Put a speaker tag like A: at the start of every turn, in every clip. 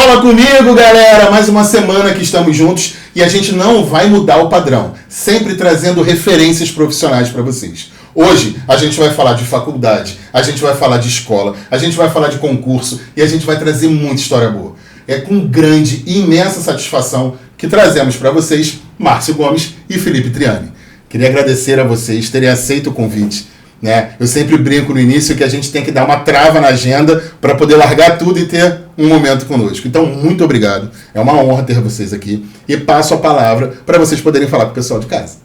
A: Fala comigo, galera! Mais uma semana que estamos juntos e a gente não vai mudar o padrão, sempre trazendo referências profissionais para vocês. Hoje a gente vai falar de faculdade, a gente vai falar de escola, a gente vai falar de concurso e a gente vai trazer muita história boa. É com grande e imensa satisfação que trazemos para vocês Márcio Gomes e Felipe Triani. Queria agradecer a vocês terem aceito o convite. Né? Eu sempre brinco no início que a gente tem que dar uma trava na agenda para poder largar tudo e ter um momento conosco. Então, muito obrigado. É uma honra ter vocês aqui. E passo a palavra para vocês poderem falar com o pessoal de casa.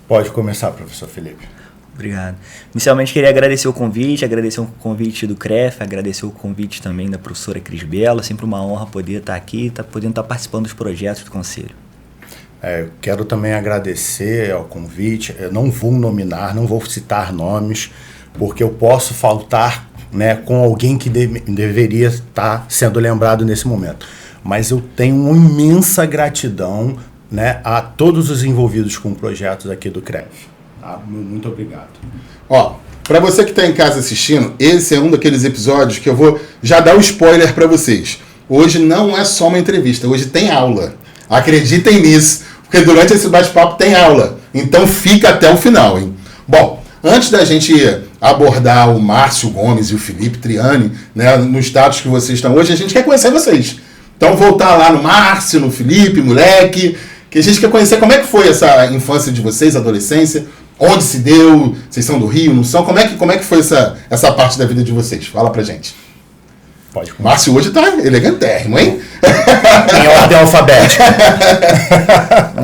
B: Pode começar, professor Felipe.
C: Obrigado. Inicialmente, queria agradecer o convite do CREF, agradecer o convite também da professora Cris Belo. É sempre uma honra poder estar aqui, podendo estar participando dos projetos do Conselho.
B: Quero também agradecer ao convite. Eu não vou nominar, não vou citar nomes, porque eu posso faltar, né, com alguém que deveria estar sendo lembrado nesse momento. Mas eu tenho uma imensa gratidão, né, a todos os envolvidos com projetos aqui do CREF. Tá? Muito obrigado.
A: Ó, para você que está em casa assistindo, esse é um daqueles episódios que eu vou já dar o spoiler para vocês. Hoje não é só uma entrevista, hoje tem aula. Acreditem nisso. Porque durante esse bate-papo tem aula. Então fica até o final, hein? Bom, antes da gente abordar o Márcio Gomes e o Felipe Triani, né, no status que vocês estão hoje, a gente quer conhecer vocês. Então voltar lá no Márcio, no Felipe, moleque, que a gente quer conhecer como é que foi essa infância de vocês, adolescência, onde se deu, vocês são do Rio, não são? Como é que foi essa parte da vida de vocês? Fala pra gente.
B: Pode começar.
A: Márcio hoje tá elegantérrimo, hein?
B: Em ordem alfabética.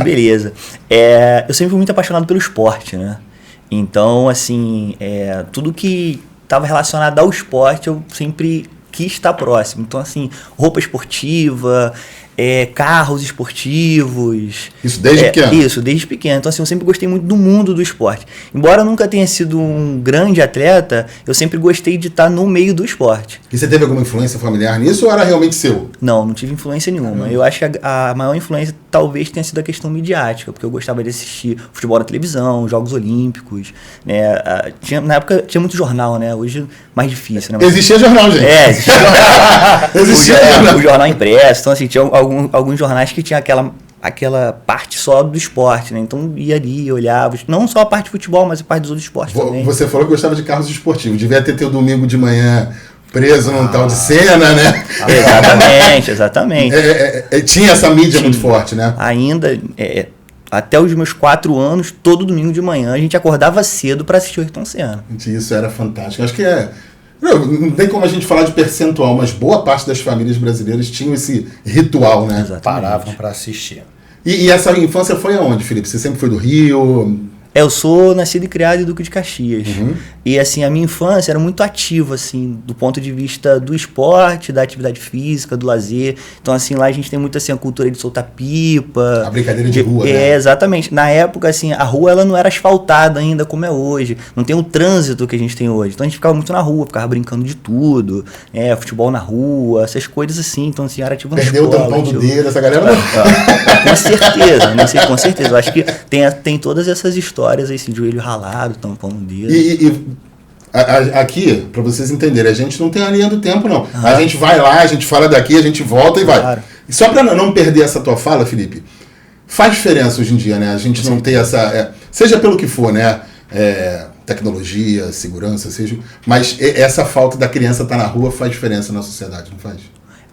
C: Beleza. Eu sempre fui muito apaixonado pelo esporte, né? Então, assim, tudo que estava relacionado ao esporte, eu sempre quis estar próximo. Então, assim, roupa esportiva, carros esportivos.
A: Isso desde pequeno?
C: Isso, desde pequeno. Então, assim, eu sempre gostei muito do mundo do esporte. Embora eu nunca tenha sido um grande atleta, eu sempre gostei de estar no meio do esporte.
A: E você teve alguma influência familiar nisso ou era realmente seu?
C: Não tive influência nenhuma. Eu acho que a maior influência talvez tenha sido a questão midiática, porque eu gostava de assistir futebol na televisão, Jogos Olímpicos, né? Na época tinha muito jornal, né? Hoje mais difícil, né? Mas,
A: existia jornal, gente.
C: Existia jornal.
A: Existia jornal.
C: O jornal impresso. Então, assim, tinha alguns jornais que tinha aquela parte só do esporte, né? Então ia ali, olhava, não só a parte de futebol, mas a parte dos outros esportes também.
A: Você falou que gostava de carros esportivos. Devia ter o domingo de manhã preso num tal de Senna, né?
C: Exatamente.
A: Tinha essa mídia muito forte, né?
C: Ainda, até os meus 4 anos, todo domingo de manhã, a gente acordava cedo para assistir o Ayrton Senna.
A: Isso era fantástico. Acho que não tem como a gente falar de percentual, mas boa parte das famílias brasileiras tinham esse ritual, né?
C: Exatamente.
B: Paravam para assistir.
A: E essa infância foi aonde, Felipe? Você sempre foi do Rio?
C: Eu sou nascido e criado em Duque de Caxias.
A: Uhum.
C: E, assim, a minha infância era muito ativa, assim, do ponto de vista do esporte, da atividade física, do lazer. Então, assim, lá a gente tem muito, assim, a cultura de soltar pipa.
A: A brincadeira de rua, né?
C: Exatamente. Na época, assim, a rua, ela não era asfaltada ainda como é hoje. Não tem o trânsito que a gente tem hoje. Então, a gente ficava muito na rua, ficava brincando de tudo. Futebol na rua, essas coisas assim. Então, assim, era ativo na escola.
A: Perdeu o tampão do dedo, essa galera não...
C: Com certeza, não sei, com certeza. Eu acho que tem todas essas histórias aí, esse joelho ralado, tampão no dedo.
A: Aqui, para vocês entenderem, a gente não tem a linha do tempo, não. A gente vai lá, a gente fala daqui, a gente volta e vai.
C: Claro.
A: E só para não perder essa tua fala, Felipe, faz diferença hoje em dia, né? A gente não ter essa... seja pelo que for, né? Tecnologia, segurança, mas essa falta da criança estar na rua faz diferença na sociedade, não faz?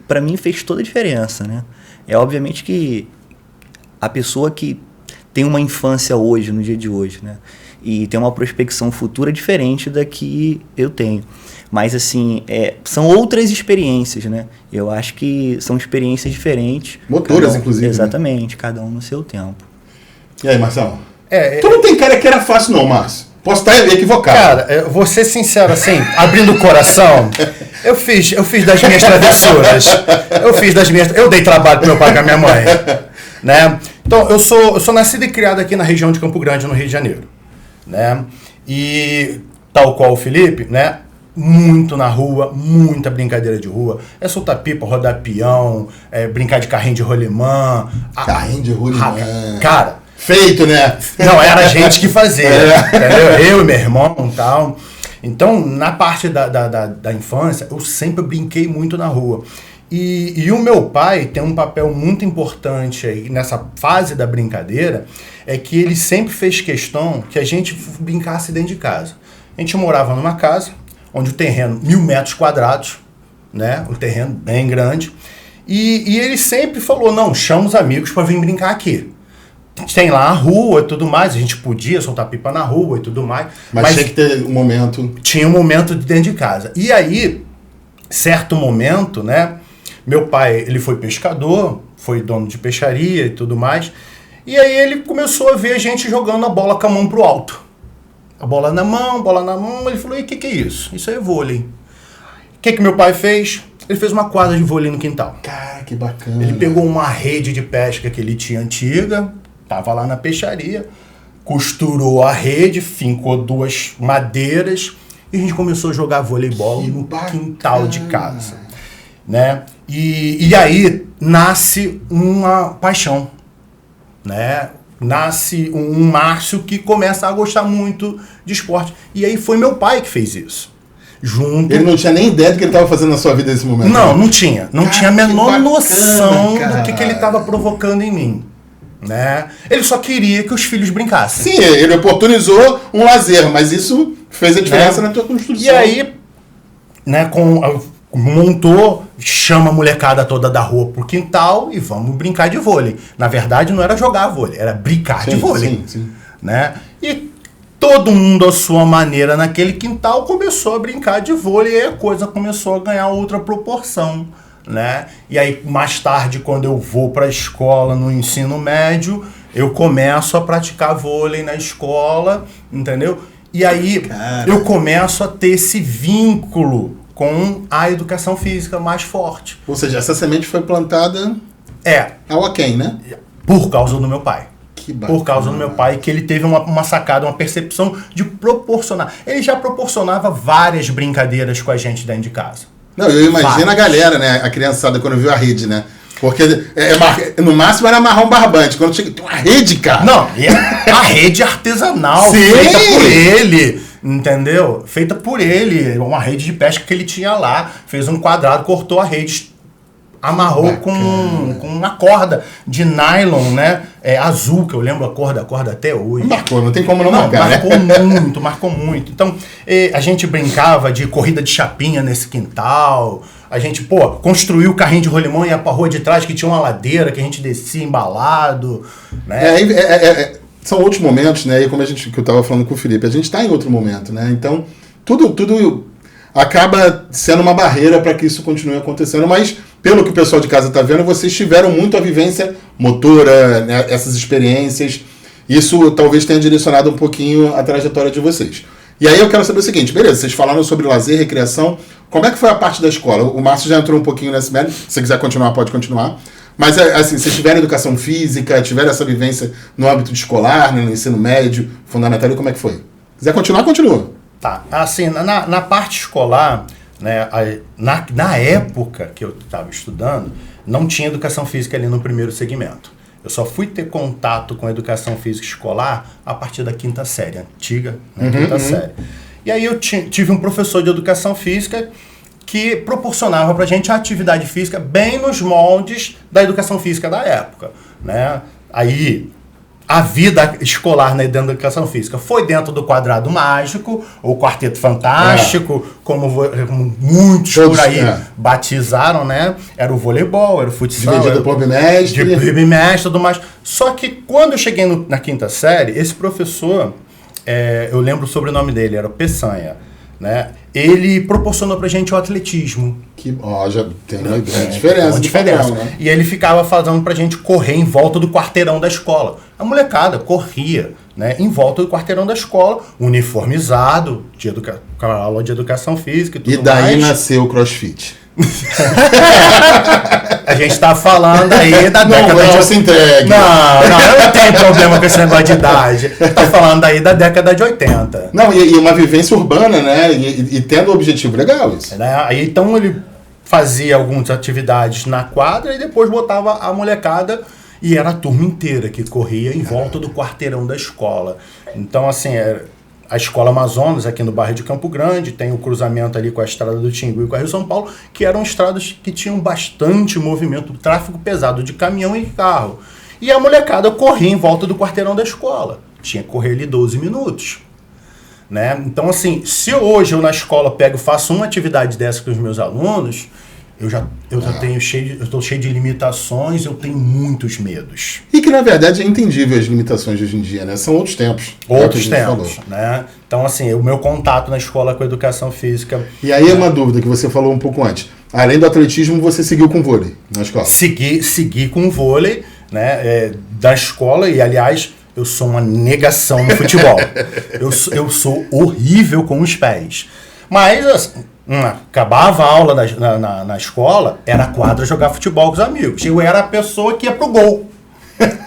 C: Para mim fez toda a diferença, né? Obviamente que a pessoa que tem uma infância hoje, no dia de hoje, né? E tem uma prospecção futura diferente da que eu tenho. Mas, assim, são outras experiências, né? Eu acho que são experiências diferentes.
A: Motoras, inclusive.
C: Exatamente, né? Cada um no seu tempo.
A: E aí, Marcelo? Tu não tem cara que era fácil, não, Márcio. Posso estar equivocado.
B: Cara, eu vou ser sincero, assim, abrindo o coração, eu fiz das minhas travessuras. Eu dei trabalho pro meu pai e pra minha mãe, né? Então, eu sou nascido e criado aqui na região de Campo Grande, no Rio de Janeiro, né? E, tal qual o Felipe, né? Muito na rua, muita brincadeira de rua. Soltar pipa, rodar peão, brincar de carrinho de rolimã.
A: Carrinho de rolimã.
B: Cara...
A: Feito, né?
B: Não, era a gente que fazia, entendeu? Eu e meu irmão e tal. Então, na parte da infância, eu sempre brinquei muito na rua. E o meu pai tem um papel muito importante aí nessa fase da brincadeira, é que ele sempre fez questão que a gente brincasse dentro de casa. A gente morava numa casa onde o terreno, 1.000 metros quadrados, né? Um terreno bem grande. E ele sempre falou, não, chama os amigos para vir brincar aqui. Tem lá a rua e tudo mais, a gente podia soltar pipa na rua e tudo mais.
A: Mas tinha que ter um momento...
B: Tinha um momento de dentro de casa. E aí, certo momento, né? Meu pai, ele foi pescador, foi dono de peixaria e tudo mais. E aí ele começou a ver a gente jogando a bola com a mão pro alto. A bola na mão, ele falou, e o que é isso? Isso aí é vôlei. O que meu pai fez? Ele fez uma quadra de vôlei no quintal.
A: Cara, que bacana.
B: Ele pegou uma rede de pesca que ele tinha antiga, tava lá na peixaria, costurou a rede, fincou 2 madeiras e a gente começou a jogar voleibol no quintal de casa, né? E aí nasce uma paixão, né? Nasce um Márcio que começa a gostar muito de esporte. E aí foi meu pai que fez isso. Junto...
A: Ele não tinha nem ideia do que ele estava fazendo na sua vida nesse momento.
B: Não tinha. Não tinha a menor
A: bacana,
B: noção
A: cara.
B: do que ele estava provocando em mim. Né? Ele só queria que os filhos brincassem.
A: Sim, ele oportunizou um lazer, mas isso fez a diferença na tua construção.
B: E aí, né, montou, chama a molecada toda da rua pro quintal e vamos brincar de vôlei. Na verdade, não era jogar vôlei, era brincar de vôlei.
A: Sim.
B: Né? E todo mundo à sua maneira naquele quintal começou a brincar de vôlei e aí a coisa começou a ganhar outra proporção. Né? E aí, mais tarde, quando eu vou para a escola no ensino médio, eu começo a praticar vôlei na escola, entendeu? E aí, eu começo a ter esse vínculo com a educação física mais forte.
A: Ou seja, essa semente foi plantada ao aquém, né?
B: Por causa do meu pai.
A: Que bacana.
B: Por causa do meu pai, que ele teve uma sacada, uma percepção de proporcionar. Ele já proporcionava várias brincadeiras com a gente dentro de casa.
A: Não, eu imagino a galera, né? A criançada, quando viu a rede, né? Porque no máximo era amarrar um barbante. Quando chega, tem uma rede, cara.
B: Não, e a rede artesanal,
A: Sim.
B: feita por ele, entendeu? Feita por ele, uma rede de pesca que ele tinha lá. Fez um quadrado, cortou a rede, amarrou com uma corda de nylon, né? Azul, que eu lembro a cor da corda até hoje.
A: Marcou, não tem como não marcar,
B: Marcou muito. Então, a gente brincava de corrida de chapinha nesse quintal. A gente, construiu o carrinho de rolimão e ia pra rua de trás, que tinha uma ladeira que a gente descia embalado, né?
A: São outros momentos, né? E como que eu tava falando com o Felipe, a gente tá em outro momento, né? Então, tudo acaba sendo uma barreira para que isso continue acontecendo, mas pelo que o pessoal de casa está vendo, vocês tiveram muito a vivência motora, né, essas experiências, isso talvez tenha direcionado um pouquinho a trajetória de vocês. E aí eu quero saber o seguinte, beleza, vocês falaram sobre lazer, recreação, como é que foi a parte da escola? O Márcio já entrou um pouquinho nesse mérito, se você quiser continuar, pode continuar, mas assim, vocês tiveram educação física, tiveram essa vivência no âmbito escolar, no ensino médio, fundamental, e como é que foi? Se quiser continuar, continua.
B: Tá, assim, na parte escolar, né, na época que eu estava estudando, não tinha educação física ali no primeiro segmento. Eu só fui ter contato com a educação física escolar a partir da 5ª série, antiga, né, 5ª série. E aí eu tive um professor de educação física que proporcionava pra gente a atividade física bem nos moldes da educação física da época, né? Aí a vida escolar na educação física foi dentro do quadrado mágico, ou quarteto fantástico, como muitos por aí batizaram, né? Era o voleibol, era o futsal.
A: Dividido por bimestre.
B: De bimestre e tudo mais. Só que quando eu cheguei na 5ª série, esse professor, eu lembro o sobrenome dele, era Peçanha, né? Ele proporcionou pra gente o atletismo.
A: Já tem uma grande diferença.
B: Uma diferença.
A: Padrão, né?
B: E ele ficava fazendo pra gente correr em volta do quarteirão da escola. A molecada corria, né, em volta do quarteirão da escola, uniformizado, com a aula de educação física e tudo mais.
A: E daí nasceu o CrossFit.
B: A gente tá falando aí da década
A: Não se entregue.
B: Não, eu não tenho problema com esse negócio de idade. Tá falando aí da década de 80.
A: Não, e uma vivência urbana, né? E tendo um objetivo legal isso.
B: Né? Aí então ele fazia algumas atividades na quadra e depois botava a molecada e era a turma inteira que corria em volta do quarteirão da escola. Então, assim, a Escola Amazonas, aqui no bairro de Campo Grande, tem o cruzamento ali com a Estrada do Timbu e com a Rio São Paulo, que eram estradas que tinham bastante movimento, tráfego pesado de caminhão e carro. E a molecada corria em volta do quarteirão da escola. Tinha que correr ali 12 minutos. Né? Então, assim, se hoje eu na escola faço uma atividade dessa com os meus alunos, eu estou cheio de limitações, eu tenho muitos medos.
A: E que, na verdade, é entendível as limitações de hoje em dia, né? São outros tempos.
B: Outros tempos, né? Então, assim, o meu contato na escola com a educação física...
A: E aí é uma dúvida que você falou um pouco antes. Além do atletismo, você seguiu com vôlei na escola?
B: Segui com vôlei, né? Da escola, e, aliás, eu sou uma negação no futebol. Eu sou horrível com os pés. Mas... assim, acabava a aula na escola, era a quadra jogar futebol com os amigos. Eu era a pessoa que ia pro gol.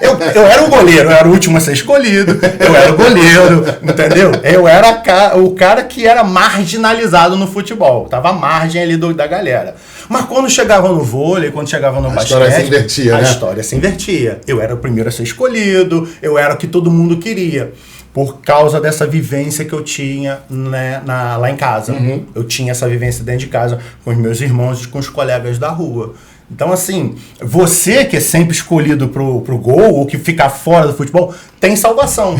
B: Eu era o goleiro, eu era o último a ser escolhido, eu era o goleiro, entendeu? Eu era o cara que era marginalizado no futebol, tava à margem ali da galera. Mas quando chegava no vôlei, quando chegava no basquete, a história se invertia. Eu era o primeiro a ser escolhido, eu era o que todo mundo queria. Por causa dessa vivência que eu tinha, né, lá em casa.
A: Uhum.
B: Eu tinha essa vivência dentro de casa com os meus irmãos e com os colegas da rua. Então, assim, você que é sempre escolhido pro gol ou que fica fora do futebol, tem salvação.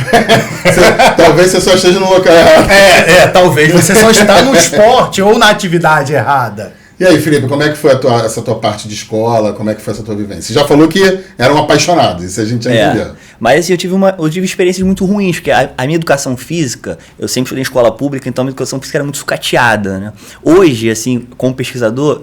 A: Talvez você só esteja no local errado.
B: Talvez você só está no esporte ou na atividade errada.
A: E aí, Felipe, como é que foi essa tua parte de escola? Como é que foi essa tua vivência? Você já falou que era um apaixonado, isso a gente já entendeu.
C: Mas assim, eu tive experiências muito ruins, porque a minha educação física, eu sempre estudei em escola pública, então a minha educação física era muito sucateada, né? Hoje, assim, como pesquisador,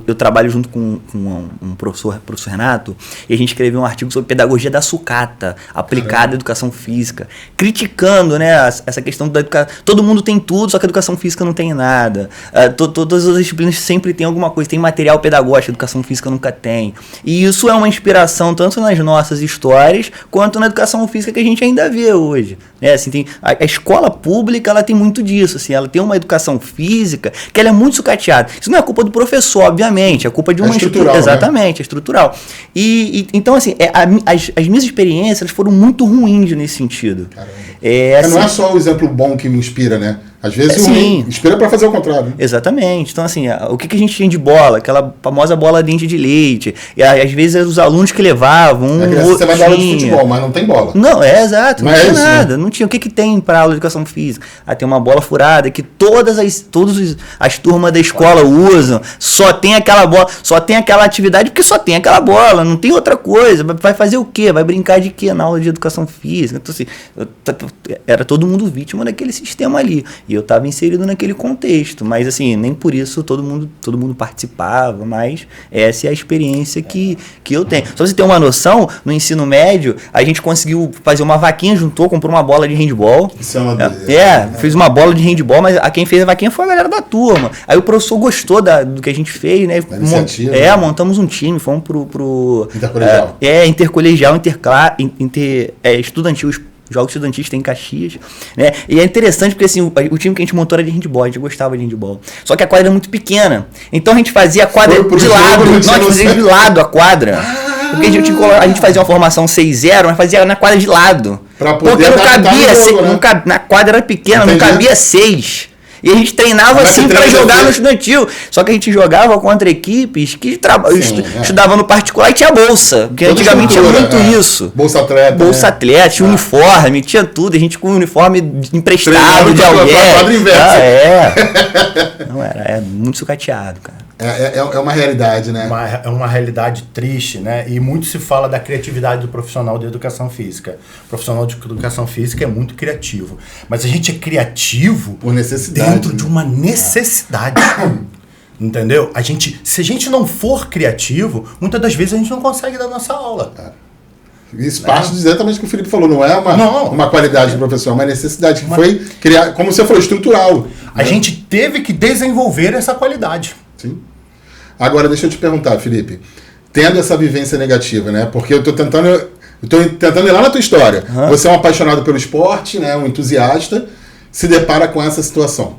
C: eu trabalho junto com um professor Renato, e a gente escreveu um artigo sobre pedagogia da sucata, aplicada à educação física, criticando, né, essa questão da educação. Todo mundo tem tudo, só que a educação física não tem nada. Todas as disciplinas sempre tem alguma coisa, tem material pedagógico, a educação física nunca tem. E isso é uma inspiração tanto nas nossas histórias, quanto na educação física que a gente ainda vê hoje. Né? Assim, a escola pública, ela tem muito disso, assim, ela tem uma educação física que ela é muito sucateada. Isso não é culpa do professor, obviamente, é culpa de uma
A: estrutural,
C: exatamente,
A: né?
C: É estrutural. Então, assim, as minhas experiências elas foram muito ruins nesse sentido.
A: Não é só o exemplo bom que me inspira, né? Às vezes inspira para fazer o contrário. Né?
C: Exatamente. Então, assim, o que a gente tinha de bola? Aquela famosa bola dente de leite. E às vezes eram os alunos que levavam.
A: Você vai dar aula de futebol, mas não tem bola.
C: Não, exato. Não tinha nada.
A: Né?
C: Não tinha. O que tem para aula de educação física? Tem uma bola furada que todas as turmas da escola usam. Só tem aquela bola, só tem aquela atividade porque só tem aquela bola. Não tem outra coisa. Vai fazer o quê? Vai brincar de quê na aula de educação física? Então, assim, era todo mundo vítima daquele sistema ali. E eu estava inserido naquele contexto, mas assim, nem por isso todo mundo participava, mas essa é a experiência que eu tenho. Só pra você ter uma noção, no ensino médio, a gente conseguiu fazer uma vaquinha, comprou uma bola de handball.
A: Isso é uma
C: fez uma bola de handball, mas quem fez a vaquinha foi a galera da turma. Aí o professor gostou do que a gente fez, né? Montamos um time, fomos pro
A: intercolegial.
C: Intercolegial, estudantil, Jogos estudantis tem em Caxias, né? E é interessante porque assim, o time que a gente montou era de handball, a gente gostava de handball. Só que a quadra era muito pequena. Então a gente fazia a quadra de lado. Nós fazíamos de lado a quadra. Porque a gente fazia uma formação 6-0, mas fazia na quadra de lado. Porque não cabia, na quadra era pequena, não cabia 6. E a gente treinava assim para jogar no estudantil. Só que a gente jogava contra equipes que estudavam no particular e tinha bolsa. Porque antigamente tinha muito isso.
A: Bolsa atleta.
C: Bolsa atleta, tinha uniforme, tinha tudo. A gente com o uniforme emprestado de alguém. Não, era muito sucateado, cara.
A: É uma realidade, né?
B: É uma realidade triste, né? E muito se fala da criatividade do profissional de educação física. O profissional de educação física é muito criativo. Mas a gente é criativo
A: por necessidade,
B: dentro de uma necessidade. Entendeu? Se a gente não for criativo, muitas das vezes a gente não consegue dar nossa aula.
A: Isso parte exatamente do que o Felipe falou. Não é uma qualidade do professor, é uma necessidade que foi criar, como você falou, estrutural.
B: A gente teve que desenvolver essa qualidade.
A: Sim. Agora, deixa eu te perguntar, Felipe. Tendo essa vivência negativa, né? Porque eu tô tentando ir lá na tua história. Uhum. Você é um apaixonado pelo esporte, né? Um entusiasta, se depara com essa situação.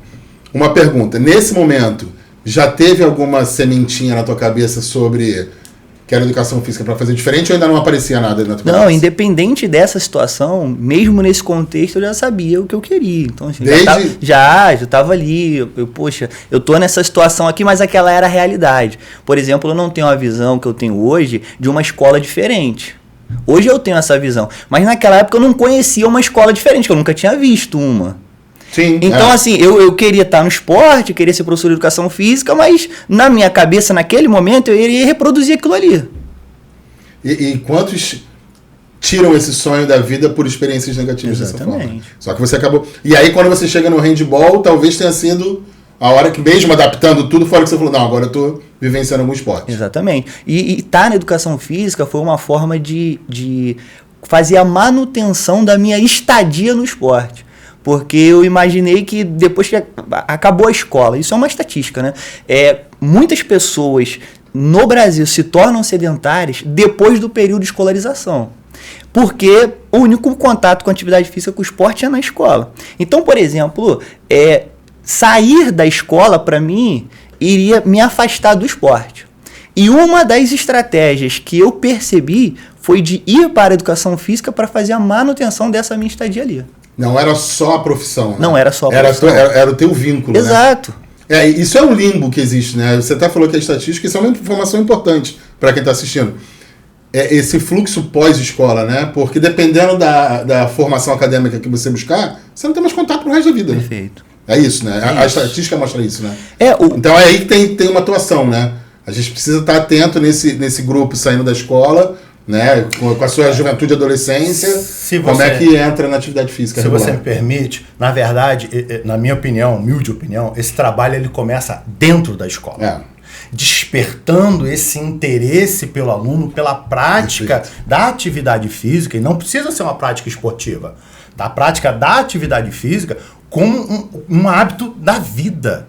A: Uma pergunta. Nesse momento, já teve alguma sementinha na tua cabeça sobre que era educação física para fazer diferente ou ainda não aparecia nada na tua
C: Não,
A: cabeça?
C: independente dessa situação, mesmo nesse contexto, eu já sabia o que eu queria. Então, assim,
A: Desde...
C: já tava ali. Poxa, eu tô nessa situação aqui, mas aquela era a realidade. Por exemplo, eu não tenho a visão que eu tenho hoje de uma escola diferente. Hoje eu tenho essa visão. Mas naquela época eu não conhecia uma escola diferente, que eu nunca tinha visto uma.
A: Sim,
C: então, assim, eu queria estar no esporte, queria ser professor de educação física, mas na minha cabeça, naquele momento, eu iria reproduzir aquilo ali.
A: E quantos tiram esse sonho da vida por experiências negativas dessa forma? Só que você acabou... E aí, quando você chega no handball, talvez tenha sido a hora que, mesmo adaptando tudo, fora que você falou, não, agora eu tô vivenciando algum esporte.
C: Exatamente. E estar na educação física foi uma forma de fazer a manutenção da minha estadia no esporte. Porque eu imaginei que depois que acabou a escola, isso é uma estatística, né? Muitas pessoas no Brasil se tornam sedentárias depois do período de escolarização. Porque o único contato com a atividade física com o esporte é na escola. Então, por exemplo, sair da escola, para mim, iria me afastar do esporte. E uma das estratégias que eu percebi foi de ir para a educação física para fazer a manutenção dessa minha estadia ali.
A: Não era só a profissão, né?
C: Não era só a profissão.
A: Era o teu vínculo,
C: Exato.
A: Né? Isso é um limbo que existe, né? Você até falou que é estatística, isso é uma informação importante para quem está assistindo. Esse fluxo pós-escola, né? Porque dependendo da formação acadêmica que você buscar, você não tem mais contato pro resto da vida.
C: Perfeito.
A: Né? É isso, né? A estatística mostra isso, né?
C: Então
A: é aí que tem uma atuação, né? A gente precisa estar atento nesse grupo saindo da escola, né? Com a sua juventude e adolescência, como é que entra na atividade física
B: se
A: regular.
B: Você me permite, na verdade, na minha opinião, humilde opinião, esse trabalho ele começa dentro da escola. Despertando esse interesse pelo aluno, pela prática da atividade física, e não precisa ser uma prática esportiva, da prática da atividade física como um hábito da vida,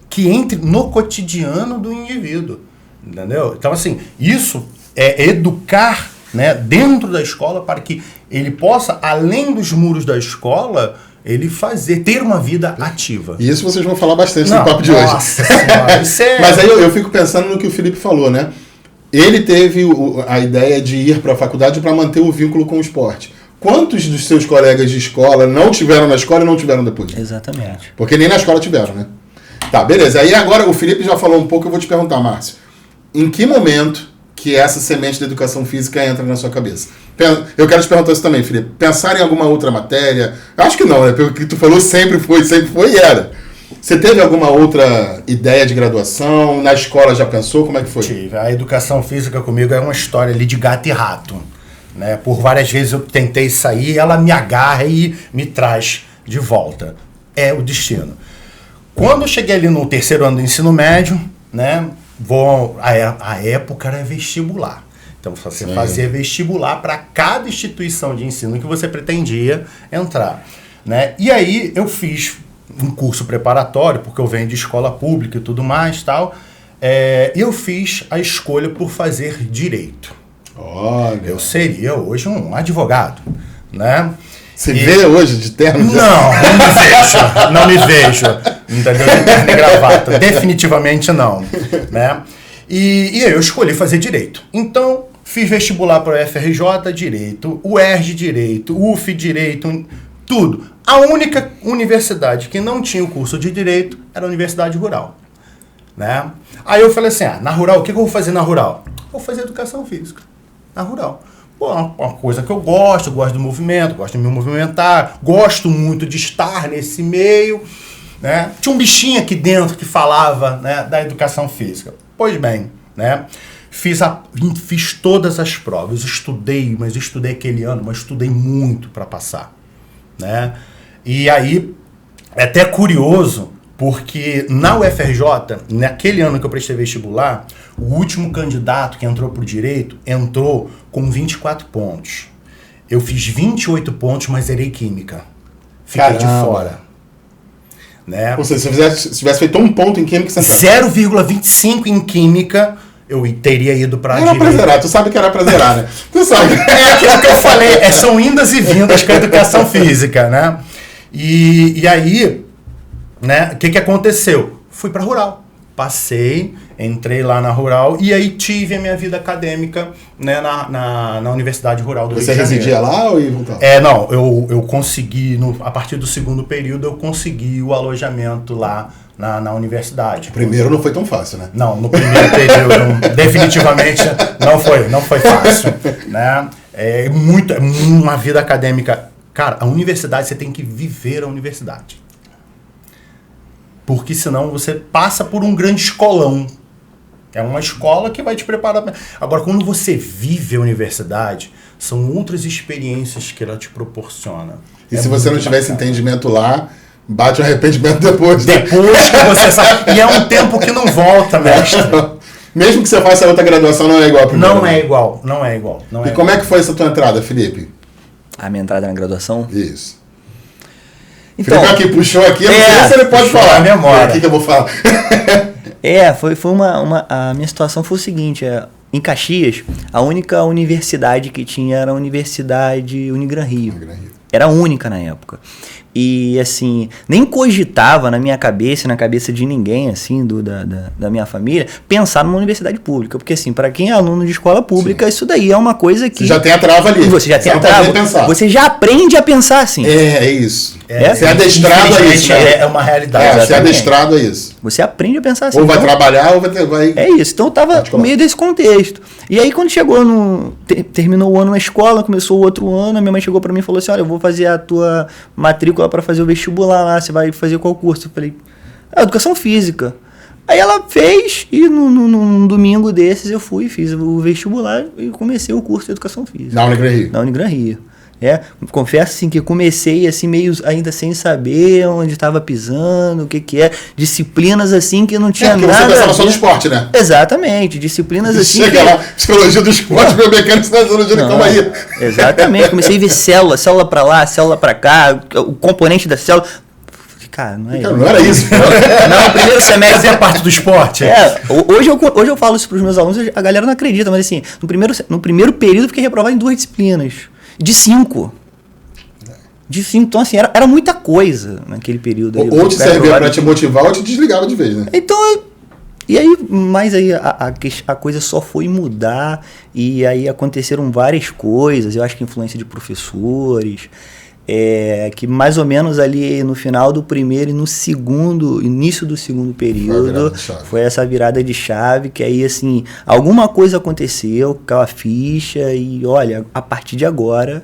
B: que entre no cotidiano do indivíduo, entendeu? Então, assim, isso é educar, né, dentro da escola para que ele possa, além dos muros da escola, ele ter uma vida ativa.
A: E isso vocês vão falar bastante no papo de hoje.
B: Nossa senhora, isso é...
A: Mas aí eu fico pensando no que o Felipe falou, né? Ele teve a ideia de ir para a faculdade para manter o vínculo com o esporte. Quantos dos seus colegas de escola não tiveram na escola e não tiveram depois?
C: Exatamente.
A: Porque nem na escola tiveram, né? Tá, beleza. Aí agora o Felipe já falou um pouco, eu vou te perguntar, Márcio. Em que momento que essa semente da educação física entra na sua cabeça? Eu quero te perguntar isso também, Felipe. Pensar em alguma outra matéria? Acho que não, né? Pelo que tu falou, sempre foi e era. Você teve alguma outra ideia de graduação? Na escola já pensou? Como é que foi?
B: Tive. A educação física comigo é uma história ali de gato e rato. Né? Por várias vezes eu tentei sair, ela me agarra e me traz de volta. É o destino. Quando eu cheguei ali no terceiro ano do ensino médio, né? A época era vestibular. Então você fazia vestibular para cada instituição de ensino que você pretendia entrar. Né? E aí eu fiz um curso preparatório, porque eu venho de escola pública e tudo mais, tal. E eu fiz a escolha por fazer direito.
A: Olha.
B: Eu seria hoje um advogado, né?
A: Você vê hoje de terno?
B: Não me vejo. Entendeu? De terno e gravata. Definitivamente não. Né? E eu escolhi fazer direito. Então, fiz vestibular para o FRJ, direito, o UERJ, direito, UF, direito, tudo. A única universidade que não tinha o curso de direito era a Universidade Rural. Né? Aí eu falei assim, na Rural, o que eu vou fazer na Rural? Vou fazer educação física na Rural. Pô, uma coisa que eu gosto do movimento, gosto de me movimentar, gosto muito de estar nesse meio. Né? Tinha um bichinho aqui dentro que falava, né, da educação física. Pois bem, né? Fiz todas as provas, estudei aquele ano, mas estudei muito para passar. Né? E aí, é até curioso, porque na UFRJ, naquele ano que eu prestei vestibular, o último candidato que entrou para o direito entrou com 24 pontos. Eu fiz 28 pontos, mas zerei química. Fiquei de fora. Né?
A: Ou seja, se tivesse feito um ponto em química, você
B: 0,25 em química, eu teria ido para direito.
A: Era pra zerar, tu sabe que era pra zerar, né? Tu sabe.
B: É aquilo que eu falei, são indas e vindas com a educação física, né? E aí, né, o que aconteceu? Fui para Rural. passei, entrei lá na Rural e aí tive a minha vida acadêmica, né, na Universidade Rural do Rio de Janeiro.
A: Você residia lá ou ia voltar?
B: Não, eu consegui, a partir do segundo período, eu consegui o alojamento lá na universidade.
A: O primeiro não foi tão fácil, né?
B: Não, no primeiro período, definitivamente não foi fácil, né? É uma vida acadêmica. Cara, a universidade, você tem que viver a universidade. Porque senão você passa por um grande escolão. É uma escola que vai te preparar. Agora, quando você vive a universidade, são outras experiências que ela te proporciona.
A: E se você não tivesse entendimento lá, bate o arrependimento depois. Né?
B: Depois que você sabe. E é um tempo que não volta, mestre.
A: Mesmo que você faça outra graduação, não é igual a primeira.
B: Não é igual.
A: E como é que foi essa tua entrada, Felipe?
C: A minha entrada na graduação?
A: Isso.
C: Então,
A: Felipe aqui puxou aqui, eu não sei se ele pode falar.
B: A memória.
A: O que eu vou falar?
C: Foi a minha situação foi o seguinte, em Caxias, a única universidade que tinha era a Universidade Unigran Rio. Era a única na época. E, assim, nem cogitava na minha cabeça, na cabeça de ninguém, assim, da minha família, pensar numa universidade pública. Porque, assim, para quem é aluno de escola pública, sim, isso daí é uma coisa que...
A: Você já tem a trava ali.
C: Você já tem a trava. Você já aprende a pensar assim.
A: É isso. Você é adestrado a isso.
B: Né? É uma realidade.
A: Você é adestrado a isso.
C: Você aprende a pensar assim.
A: Ou vai trabalhar, ou vai...
C: É isso. Então eu tava no meio desse contexto. E aí quando chegou terminou o ano na escola, começou o outro ano, a minha mãe chegou pra mim e falou assim, olha, eu vou fazer a tua matrícula pra fazer o vestibular lá, você vai fazer qual curso? Eu falei, educação física. Aí ela fez e num domingo desses eu fui, fiz o vestibular e comecei o curso de educação física.
A: Na Unigran Rio?
C: Na Unigran Rio. Confesso assim que comecei assim meio ainda sem saber onde estava pisando, o que é, disciplinas assim que não tinha nada.
A: Você pensava só no esporte, né?
C: Exatamente, disciplinas assim.
A: Chega lá, psicologia do esporte, biomecânica, psicologia do calma aí.
C: Exatamente, comecei a ver célula pra lá, célula pra cá, o componente da célula. Cara, não é isso.
A: Não era isso.
C: Não, o primeiro semestre
B: fazia parte do esporte.
C: Hoje eu falo isso pros meus alunos, a galera não acredita, mas assim, no primeiro período eu fiquei reprovado em 2 disciplinas. De 5. Então, assim, era muita coisa naquele período.
A: Ou te servia pra te motivar ou te desligava de vez, né?
C: Então, e aí, mas aí a coisa só foi mudar e aí aconteceram várias coisas. Eu acho que influência de professores, que mais ou menos ali no final do primeiro e no início do segundo período, foi essa virada de chave, que aí, assim, alguma coisa aconteceu com a ficha e, olha, a partir de agora,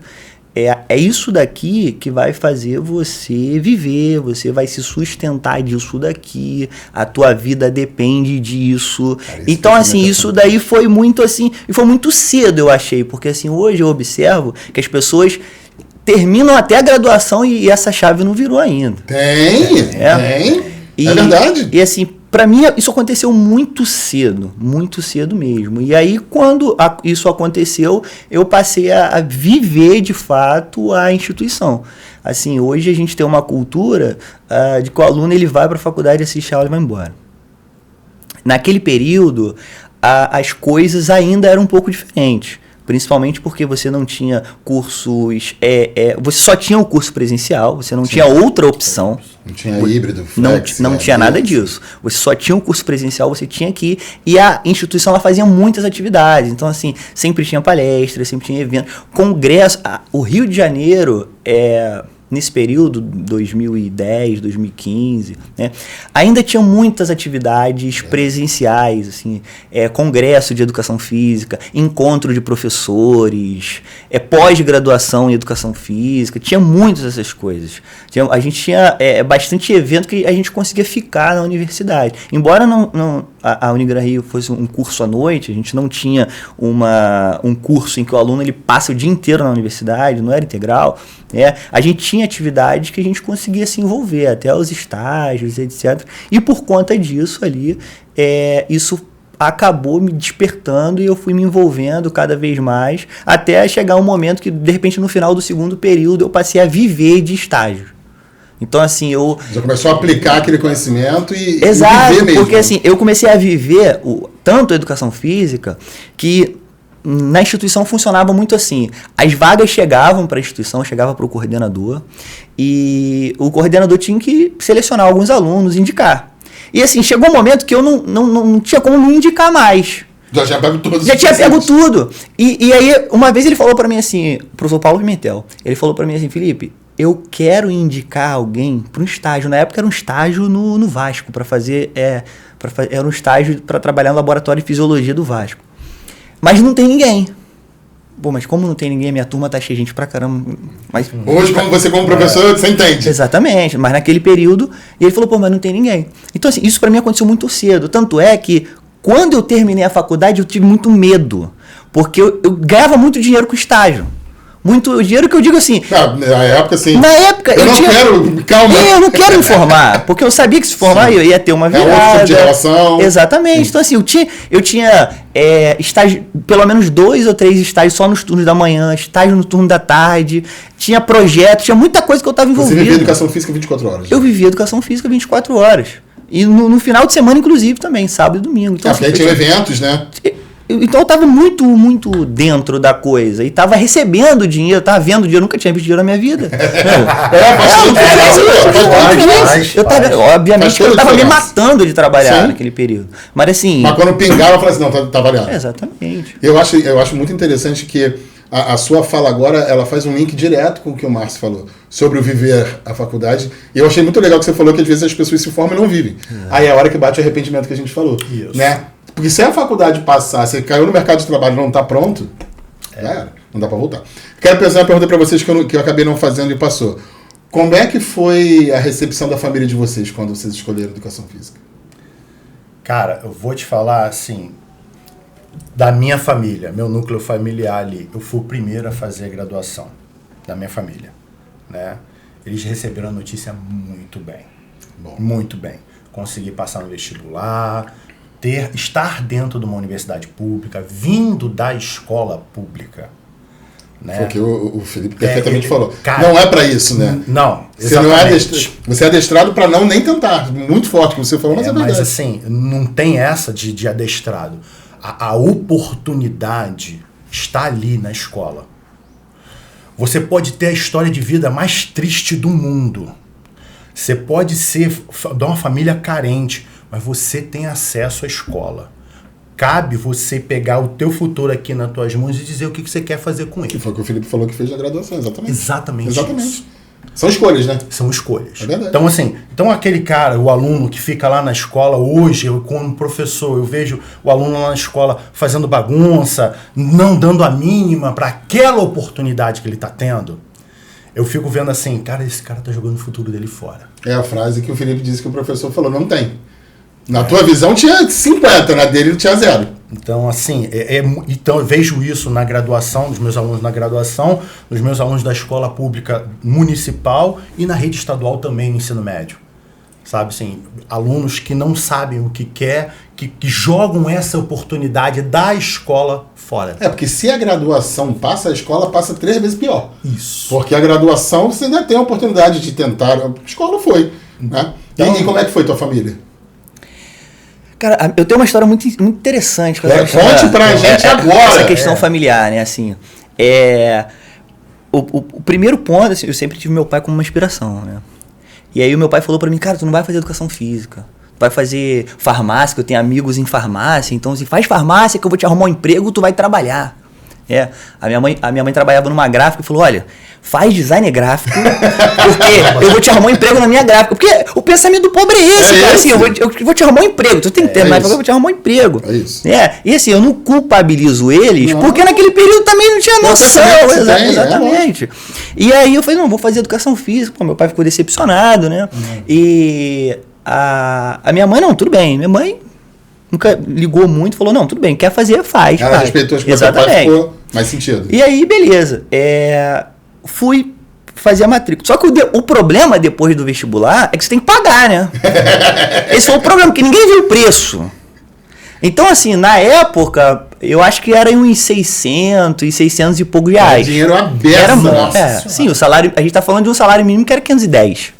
C: é isso daqui que vai fazer você viver, você vai se sustentar disso daqui, a tua vida depende disso. Cara, então, assim, isso daí foi muito, assim, e foi muito cedo, eu achei, porque, assim, hoje eu observo que as pessoas terminam até a graduação e essa chave não virou ainda.
A: Tem. É verdade.
C: E assim, pra mim isso aconteceu muito cedo mesmo. E aí quando isso aconteceu, eu passei a viver de fato a instituição. Assim, hoje a gente tem uma cultura de que o aluno ele vai para a faculdade, assiste a aula e vai embora. Naquele período, as coisas ainda eram um pouco diferentes. Principalmente porque você não tinha cursos... você só tinha o curso presencial, você não tinha outra opção.
A: Não tinha híbrido, flex,
C: não tinha nada disso. Você só tinha um curso presencial, você tinha que ir. E a instituição ela fazia muitas atividades. Então, assim, sempre tinha palestras, sempre tinha eventos. Congresso. O Rio de Janeiro, nesse período, 2010, 2015, né, ainda tinha muitas atividades presenciais, assim, congresso de educação física, encontro de professores, pós-graduação em educação física, tinha muitas dessas coisas. A gente tinha bastante evento que a gente conseguia ficar na universidade. Embora a Unigran Rio fosse um curso à noite, a gente não tinha um curso em que o aluno ele passa o dia inteiro na universidade, não era integral, a gente tinha atividades que a gente conseguia se envolver, até os estágios, etc. E por conta disso ali, isso acabou me despertando e eu fui me envolvendo cada vez mais, até chegar um momento que, de repente, no final do segundo período, eu passei a viver de estágio. Então, assim, já
A: começou a aplicar aquele conhecimento e
C: exato,
A: viver mesmo.
C: Porque, assim, eu comecei a viver tanto a educação física que na instituição funcionava muito assim. As vagas chegavam para a instituição, chegava para o coordenador e o coordenador tinha que selecionar alguns alunos, indicar. E assim, chegou um momento que eu não tinha como me indicar mais.
A: Já tinha pego todos.
C: Já tinha pego tudo. E aí, uma vez ele falou pra mim assim, professor Paulo Pimentel, ele falou pra mim assim, Felipe, eu quero indicar alguém para um estágio. Na época era um estágio no Vasco, para fazer, era um estágio para trabalhar no laboratório de fisiologia do Vasco. Mas não tem ninguém. Pô, mas como não tem ninguém, minha turma tá cheia de gente pra caramba. Mas,
A: hoje, como você como professor, você entende.
C: Exatamente, mas naquele período, e ele falou, pô, mas não tem ninguém. Então assim, isso pra mim aconteceu muito cedo. Tanto é que, quando eu terminei a faculdade, eu tive muito medo. Porque eu ganhava muito dinheiro com estágio. Muito dinheiro que eu digo assim...
A: Na época, sim.
C: Na época, eu
A: não
C: tinha...
A: quero... Calma.
C: Eu não quero me formar, porque eu sabia que se formar eu ia ter uma virada.
A: É outro tipo de relação.
C: Exatamente. Sim. Então assim, eu tinha estágio, pelo menos 2 ou 3 estágios só nos turnos da manhã, estágio no turno da tarde, tinha projeto, tinha muita coisa que eu estava envolvido.
A: Você vivia educação física 24 horas.
C: Eu vivia educação física 24 horas. E no final de semana, inclusive, também, sábado e domingo. Então,
A: porque aí tinha eventos, né?
C: Então eu estava muito dentro da coisa. E estava recebendo dinheiro, estava vendo dinheiro. Eu nunca tinha visto dinheiro na minha vida. Obviamente eu estava me matando de trabalhar naquele período. Mas assim...
A: Mas quando pingava, eu falei assim, não, tá valendo.
C: Exatamente.
A: Eu acho muito interessante que a sua fala agora, ela faz um link direto com o que o Márcio falou, sobre o viver a faculdade. E eu achei muito legal que você falou que às vezes as pessoas se formam e não vivem. Aí é a hora que bate o arrependimento que a gente falou.
B: Isso.
A: Né? Porque se a faculdade passar, você caiu no mercado de trabalho e não está pronto, já era, não dá para voltar. Quero fazer uma pergunta para vocês que eu acabei não fazendo e passou. Como é que foi a recepção da família de vocês quando vocês escolheram educação física?
B: Cara, eu vou te falar assim, da minha família, meu núcleo familiar ali, eu fui o primeiro a fazer a graduação da minha família, né? Eles receberam a notícia muito bem. Bom. Muito bem. Consegui passar no vestibular, estar dentro de uma universidade pública, vindo da escola pública. Né?
A: Foi o que o Felipe perfeitamente falou.
B: Cara,
A: não é para isso, né?
B: Não,
A: exatamente. Você é adestrado para não nem tentar. Muito forte, como você falou, mas é verdade.
B: Mas assim, não tem essa de adestrado. A oportunidade está ali na escola. Você pode ter a história de vida mais triste do mundo. Você pode ser de uma família carente, mas você tem acesso à escola. Cabe você pegar o teu futuro aqui nas tuas mãos e dizer o que você quer fazer com ele.
A: Que foi o que o Felipe falou que fez na graduação, exatamente.
B: Exatamente.
A: Isso. São escolhas, né?
B: São escolhas.
A: É verdade.
B: Então, assim, aquele cara, o aluno que fica lá na escola hoje, eu como professor, eu vejo o aluno lá na escola fazendo bagunça, não dando a mínima para aquela oportunidade que ele está tendo. Eu fico vendo assim, cara, esse cara tá jogando o futuro dele fora.
A: É a frase que o Felipe disse que o professor falou, não tem. Na tua visão tinha 50, na dele tinha 0.
B: Então, assim, então eu vejo isso na graduação, dos meus alunos na graduação, dos meus alunos da escola pública municipal e na rede estadual também no ensino médio. Sabe, assim, alunos que não sabem o que quer, que jogam essa oportunidade da escola fora.
A: Porque se a graduação passa, a escola passa 3 vezes pior.
B: Isso.
A: Porque a graduação você ainda tem a oportunidade de tentar. A escola foi. Né?
B: Então,
A: e como é que foi tua família?
C: Cara, eu tenho uma história muito interessante.
A: Conte pra gente agora.
C: Essa questão familiar, né? Assim, o primeiro ponto, assim, eu sempre tive meu pai como uma inspiração, né? E aí o meu pai falou pra mim, cara, tu não vai fazer educação física. Tu vai fazer farmácia, que eu tenho amigos em farmácia. Então, se faz farmácia que eu vou te arrumar um emprego, tu vai trabalhar. A minha mãe trabalhava numa gráfica e falou, olha, faz design gráfico, porque eu vou te arrumar um emprego na minha gráfica. Porque o pensamento do pobre é esse, cara. Assim, eu vou te arrumar um emprego. Tu tem que ter mais, eu vou te arrumar um emprego.
A: É isso.
C: E assim, eu não culpabilizo eles, porque naquele período também não tinha noção. Exatamente. E aí eu falei, não, vou fazer educação física. Pô, meu pai ficou decepcionado, né? E a minha mãe, não, tudo bem. Minha mãe nunca ligou muito, falou, não, tudo bem, quer fazer, faz.
A: Ela respeitou as coisas, ficou mais sentido.
C: E aí, beleza. Fui fazer a matrícula. Só que o problema depois do vestibular é que você tem que pagar, né? Esse foi o problema, porque ninguém viu o preço. Então, assim, na época, eu acho que era uns 600 e poucos reais.
A: Dinheiro aberto.
C: Sim, o salário, a gente tá falando de um salário mínimo que era 510.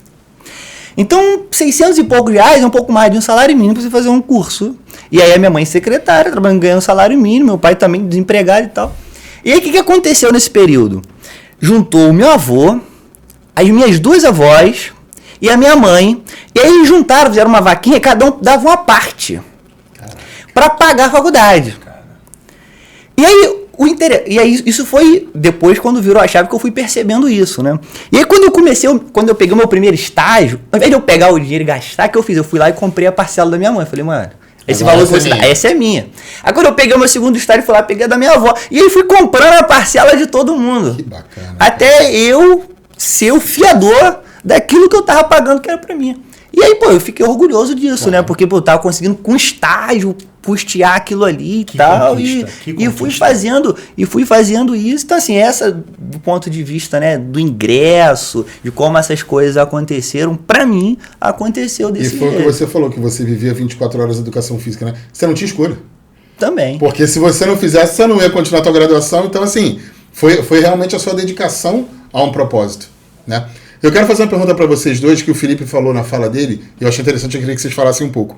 C: Então, 600 e poucos reais é um pouco mais de um salário mínimo para você fazer um curso. E aí a minha mãe secretária, trabalhando, ganhando salário mínimo, meu pai também desempregado e tal. E aí o que aconteceu nesse período? Juntou o meu avô, as minhas 2 avós e a minha mãe. E aí eles juntaram, fizeram uma vaquinha, cada um dava uma parte para pagar a faculdade. E aí, isso foi depois quando virou a chave que eu fui percebendo isso, né? E aí quando eu peguei o meu primeiro estágio, ao invés de eu pegar o dinheiro e gastar, o que eu fiz? Eu fui lá e comprei a parcela da minha mãe. Eu falei, mano, esse valor que você dá, essa é minha. Aí quando eu peguei o meu segundo estágio, fui lá, peguei a da minha avó. E aí fui comprando a parcela de todo mundo.
A: Que bacana.
C: Até eu ser o fiador daquilo que eu tava pagando que era pra mim. E aí, pô, eu fiquei orgulhoso disso, né? Porque, pô, eu tava conseguindo com estágio custear aquilo ali e tal. E fui fazendo isso. Então, assim, essa, do ponto de vista, né, do ingresso, de como essas coisas aconteceram, pra mim, aconteceu desse jeito.
A: E foi o que você falou, que você vivia 24 horas de educação física, né? Você não tinha escolha.
C: Também.
A: Porque se você não fizesse, você não ia continuar a tua graduação. Então, assim, foi realmente a sua dedicação a um propósito, né? Eu quero fazer uma pergunta para vocês dois, que o Felipe falou na fala dele, e eu achei interessante, eu queria que vocês falassem um pouco,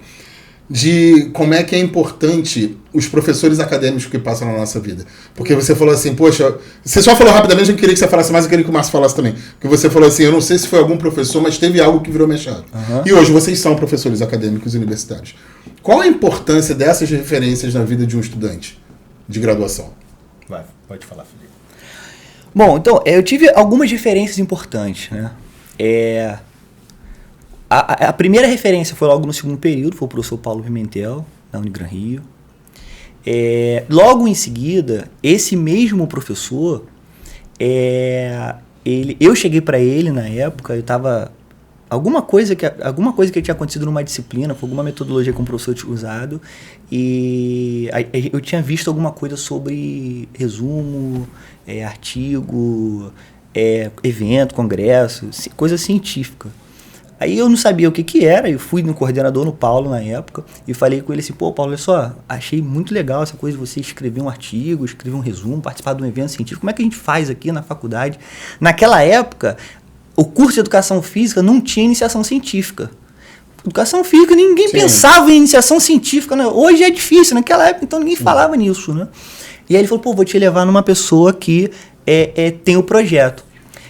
A: de como é que é importante os professores acadêmicos que passam na nossa vida. Porque você falou assim, poxa, você só falou rapidamente, eu queria que você falasse mais, eu queria que o Márcio falasse também. Porque você falou assim, eu não sei se foi algum professor, mas teve algo que virou minha chave. E hoje vocês são professores acadêmicos e universitários. Qual a importância dessas referências na vida de um estudante de graduação?
B: Vai, pode falar, Felipe.
C: Bom, então, eu tive algumas referências importantes, né? A primeira referência foi logo no segundo período, foi o professor Paulo Pimentel, da Unigran Rio. Logo em seguida, esse mesmo professor, eu cheguei para ele na época, eu estava... Alguma coisa que tinha acontecido numa disciplina, foi alguma metodologia que o professor tinha usado, e eu tinha visto alguma coisa sobre resumo, artigo, evento, congresso, coisa científica. Aí eu não sabia o que era, eu fui no coordenador, no Paulo, na época, e falei com ele assim, pô, Paulo, olha só, achei muito legal essa coisa de você escrever um artigo, escrever um resumo, participar de um evento científico, como é que a gente faz aqui na faculdade? Naquela época, o curso de Educação Física não tinha iniciação científica. Educação Física, ninguém pensava em iniciação científica, né? Hoje é difícil, naquela época, então ninguém falava nisso, né? E aí ele falou, pô, vou te levar numa pessoa que tem o projeto.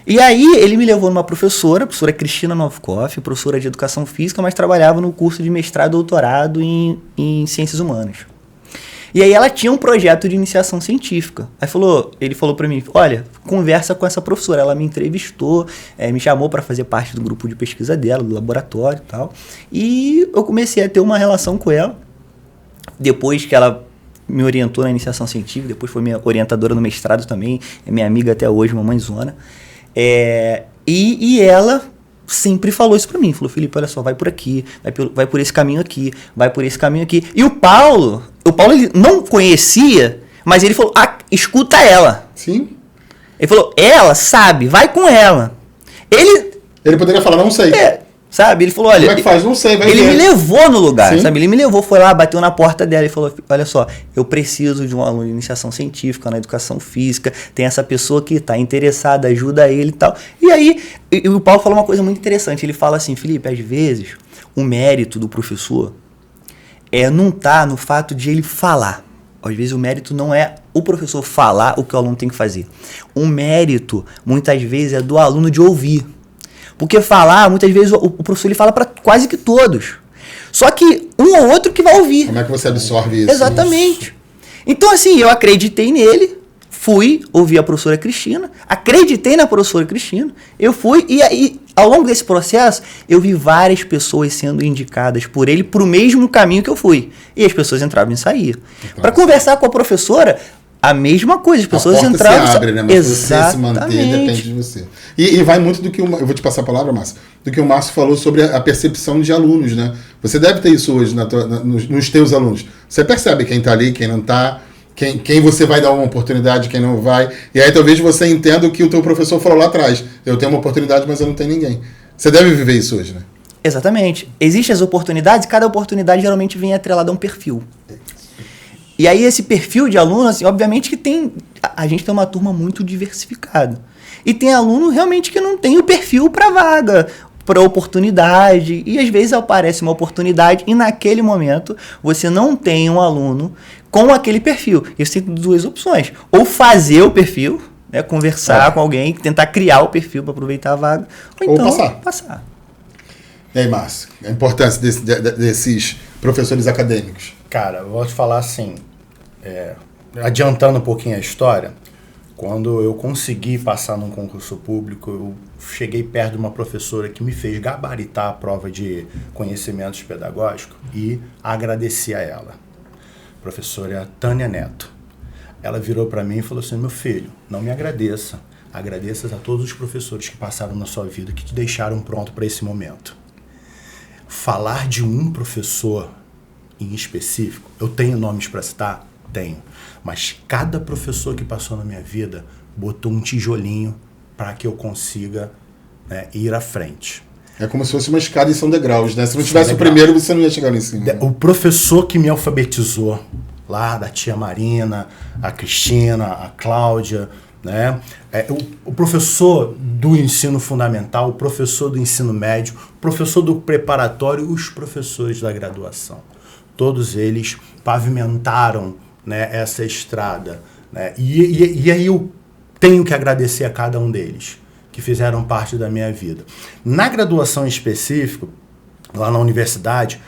C: E aí ele me levou numa professora, a professora Cristina Novkoff, professora de Educação Física, mas trabalhava no curso de mestrado e doutorado em Ciências Humanas. E aí ela tinha um projeto de iniciação científica. Aí ele falou para mim, olha, conversa com essa professora. Ela me entrevistou, me chamou para fazer parte do grupo de pesquisa dela, do laboratório e tal. E eu comecei a ter uma relação com ela. Depois que ela me orientou na iniciação científica, depois foi minha orientadora no mestrado também, é minha amiga até hoje, mamãezona. E ela sempre falou isso para mim. Falou, Felipe, olha só, vai por aqui, vai por esse caminho aqui, vai por esse caminho aqui. E o Paulo ele não conhecia, mas ele falou, escuta ela.
A: Sim.
C: Ele falou, ela sabe, vai com ela.
A: Ele poderia falar, não sei.
C: Sabe? Ele falou, olha...
A: Como é que faz? Não sei, vai ver.
C: Ele me levou no lugar,
A: Sim.
C: sabe? Ele me levou, foi lá, bateu na porta dela e falou, olha só, eu preciso de um aluno de iniciação científica, na educação física, tem essa pessoa que está interessada, ajuda ele e tal. E aí, o Paulo falou uma coisa muito interessante, ele fala assim, Felipe, às vezes, o mérito do professor não tá no fato de ele falar. Às vezes o mérito não é o professor falar o que o aluno tem que fazer. O mérito, muitas vezes, é do aluno de ouvir. Porque falar, muitas vezes, o professor ele fala para quase que todos. Só que um ou outro que vai ouvir.
A: Como é que você absorve isso?
C: Exatamente. Então, assim, eu acreditei nele, fui ouvir a professora Cristina, acreditei na professora Cristina, eu fui, e aí, ao longo desse processo, eu vi várias pessoas sendo indicadas por ele para o mesmo caminho que eu fui. E as pessoas entravam e saíam. Para conversar com a professora, a mesma coisa, as pessoas entravam...
A: se abre, né? Mas você se manter depende de você. E vai muito do que eu vou te passar a palavra, Márcio, do que o Márcio falou sobre a percepção de alunos, né? Você deve ter isso hoje nos teus alunos. Você percebe quem está ali, quem não está, quem você vai dar uma oportunidade, quem não vai. E aí talvez você entenda o que o teu professor falou lá atrás. Eu tenho uma oportunidade, mas eu não tenho ninguém. Você deve viver isso hoje, né?
C: Exatamente. Existem as oportunidades, cada oportunidade geralmente vem atrelada a um perfil. E aí esse perfil de aluno, assim, obviamente que a gente tem uma turma muito diversificada. E tem aluno realmente que não tem o perfil para vaga, para oportunidade. E às vezes aparece uma oportunidade e naquele momento você não tem um aluno com aquele perfil. E você tem duas opções. Ou fazer o perfil, né, conversar com alguém, tentar criar o perfil para aproveitar a vaga. Ou então passar.
A: E aí, Márcio, a importância desses professores acadêmicos?
B: Cara, eu vou te falar assim, adiantando um pouquinho a história, quando eu consegui passar num concurso público, eu cheguei perto de uma professora que me fez gabaritar a prova de conhecimentos pedagógicos e agradeci a ela. A professora Tânia Neto. Ela virou para mim e falou assim: meu filho, não me agradeça. Agradeça a todos os professores que passaram na sua vida, que te deixaram pronto para esse momento. Falar de um professor em específico, eu tenho nomes para citar? Tenho. Mas cada professor que passou na minha vida botou um tijolinho para que eu consiga, né, ir à frente.
A: É como se fosse uma escada e são degraus, né? Se não tivesse o primeiro, você não ia chegar lá em cima.
B: O professor que me alfabetizou, lá da tia Marina, a Cristina, a Cláudia, né? O professor do ensino fundamental, o professor do ensino médio, o professor do preparatório, os professores da graduação. Todos eles pavimentaram, né, essa estrada, né? E aí eu tenho que agradecer a cada um deles, que fizeram parte da minha vida. Na graduação em específico, lá na universidade,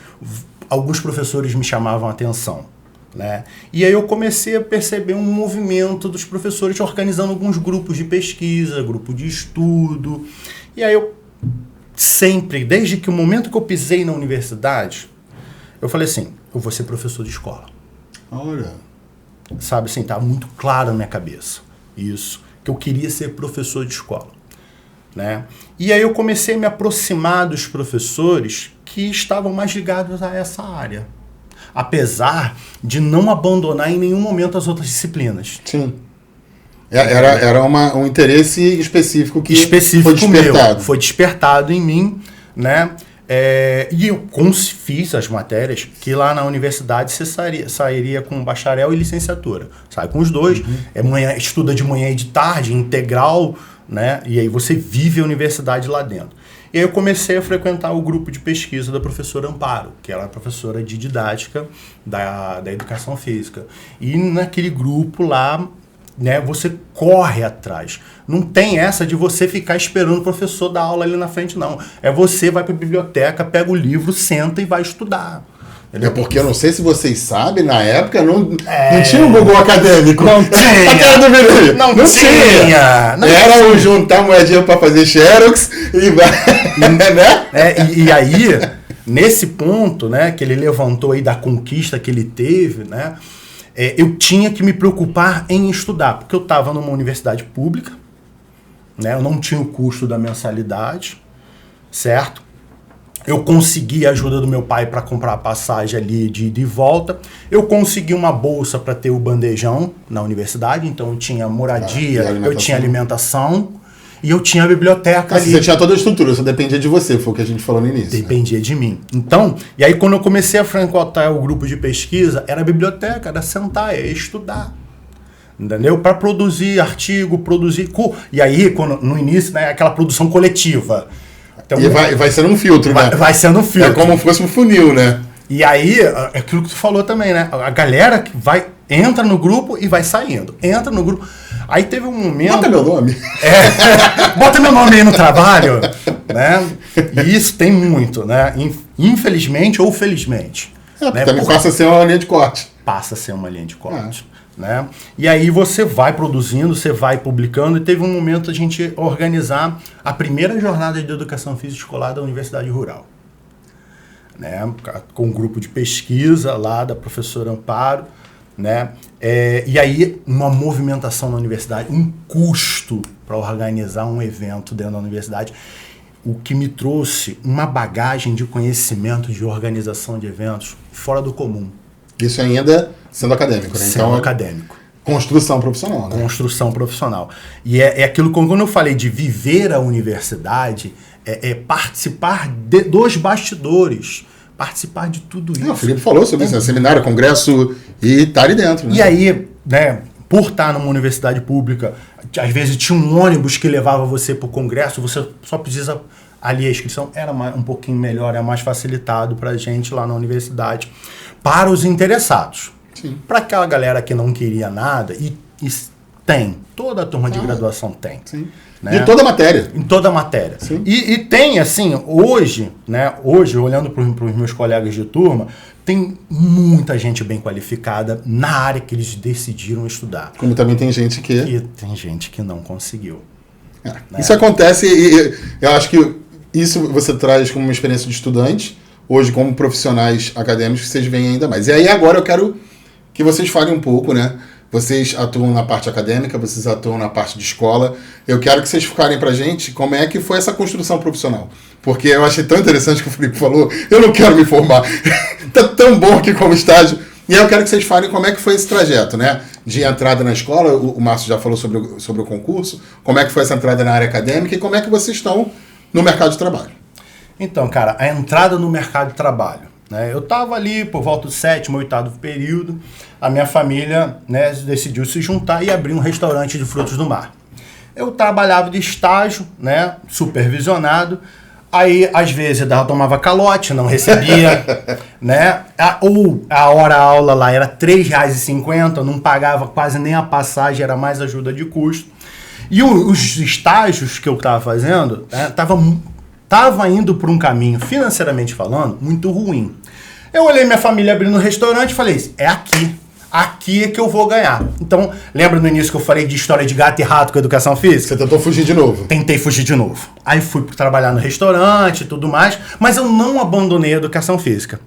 B: alguns professores me chamavam a atenção, né? E aí eu comecei a perceber um movimento dos professores organizando alguns grupos de pesquisa, grupo de estudo. E aí eu sempre, desde que o momento que eu pisei na universidade, eu falei assim: eu vou ser professor de escola.
A: Olha.
B: Sabe assim, tá muito claro na minha cabeça isso, que eu queria ser professor de escola, né? E aí eu comecei a me aproximar dos professores que estavam mais ligados a essa área, apesar de não abandonar em nenhum momento as outras disciplinas.
A: Sim. Era um interesse específico que foi despertado.
B: Foi despertado em mim, né? E eu fiz as matérias que lá na universidade você sairia com bacharel e licenciatura. Sai com os dois, estuda de manhã e de tarde, integral, né? E aí você vive a universidade lá dentro. E aí eu comecei a frequentar o grupo de pesquisa da professora Amparo, que ela é professora de didática da educação física. E naquele grupo lá, né, você corre atrás. Não tem essa de você ficar esperando o professor dar aula ali na frente, não. Você vai para a biblioteca, pega o livro, senta e vai estudar.
A: É porque eu não sei se vocês sabem, na época não tinha um Google acadêmico.
B: Não tinha. Não tinha.
A: Era o juntar moedinha para fazer xerox e vai, né?
B: E aí, nesse ponto, né, que ele levantou aí da conquista que ele teve, né, eu tinha que me preocupar em estudar, porque eu estava numa universidade pública, né, eu não tinha o custo da mensalidade, certo? Eu consegui a ajuda do meu pai para comprar a passagem ali de ida e volta. Eu consegui uma bolsa para ter o bandejão na universidade, então eu tinha moradia, eu tinha alimentação e eu tinha a biblioteca ali.
A: Você tinha toda a estrutura, só dependia de você, foi o que a gente falou no início.
B: Dependia de mim. Então, e aí quando eu comecei a frequentar o grupo de pesquisa, era a biblioteca, era sentar, era estudar. Entendeu? Para produzir artigo, E aí, no início, né, aquela produção coletiva. Então,
A: e vai sendo um filtro, né?
B: Vai sendo um filtro.
A: É como se fosse um funil, né?
B: E aí, é aquilo que tu falou também, né? A galera que entra no grupo e vai saindo. Entra no grupo. Aí teve um momento...
A: Bota meu nome.
B: Bota meu nome aí no trabalho, né? E isso tem muito, né? Infelizmente ou felizmente.
A: Né? Também passa a ser uma linha de corte.
B: Passa a ser uma linha de corte. Né? E aí você vai produzindo, você vai publicando, e teve um momento a gente organizar a primeira jornada de educação física escolar da Universidade Rural, né? Com um grupo de pesquisa lá da professora Amparo, né? E aí uma movimentação na universidade, um custo para organizar um evento dentro da universidade, o que me trouxe uma bagagem de conhecimento de organização de eventos fora do comum.
A: Isso ainda sendo acadêmico, né?
B: Sendo acadêmico.
A: Construção profissional, né?
B: Construção profissional. E é aquilo, quando eu falei de viver a universidade, participar dos bastidores, participar de tudo isso.
A: O Felipe falou sobre isso, né? Seminário, congresso, e tá ali dentro, né?
B: E aí, né, por estar numa universidade pública, às vezes tinha um ônibus que levava você para o congresso, você só precisa... Ali a inscrição era um pouquinho melhor, é mais facilitado para a gente lá na universidade, para os interessados. Para aquela galera que não queria nada, e Tem. Toda a turma de graduação tem.
A: Sim.
B: Né?
A: De toda a matéria.
B: Em toda a matéria.
A: Sim.
B: E tem, assim, hoje, né? Hoje, olhando para os meus colegas de turma, tem muita gente bem qualificada na área que eles decidiram estudar.
A: Como também tem gente que...
B: E tem gente que não conseguiu.
A: É. Isso acontece e eu acho que isso você traz como uma experiência de estudante, hoje como profissionais acadêmicos, que vocês veem ainda mais. E aí agora eu quero que vocês falem um pouco, né? Vocês atuam na parte acadêmica, vocês atuam na parte de escola. Eu quero que vocês ficarem pra gente como é que foi essa construção profissional. Porque eu achei tão interessante o que o Felipe falou, eu não quero me formar. Tá tão bom aqui como estágio. E aí eu quero que vocês falem como é que foi esse trajeto, né? De entrada na escola, o Márcio já falou sobre o concurso, como é que foi essa entrada na área acadêmica e como é que vocês estão no mercado de trabalho.
B: Então, cara, a entrada no mercado de trabalho. Né? Eu estava ali por volta do 7º, 8º período, a minha família, né, decidiu se juntar e abrir um restaurante de frutos do mar. Eu trabalhava de estágio, né, supervisionado, aí às vezes eu tomava calote, não recebia, né, ou a hora-aula lá era R$ 3,50, não pagava quase nem a passagem, era mais ajuda de custo. E os estágios que eu estava fazendo, estava indo por um caminho, financeiramente falando, muito ruim. Eu olhei minha família abrindo um restaurante e falei, é aqui é que eu vou ganhar. Então, lembra no início que eu falei de história de gato e rato com educação física?
A: Você tentou fugir de novo.
B: Tentei fugir de novo. Aí fui trabalhar no restaurante e tudo mais, mas eu não abandonei a educação física.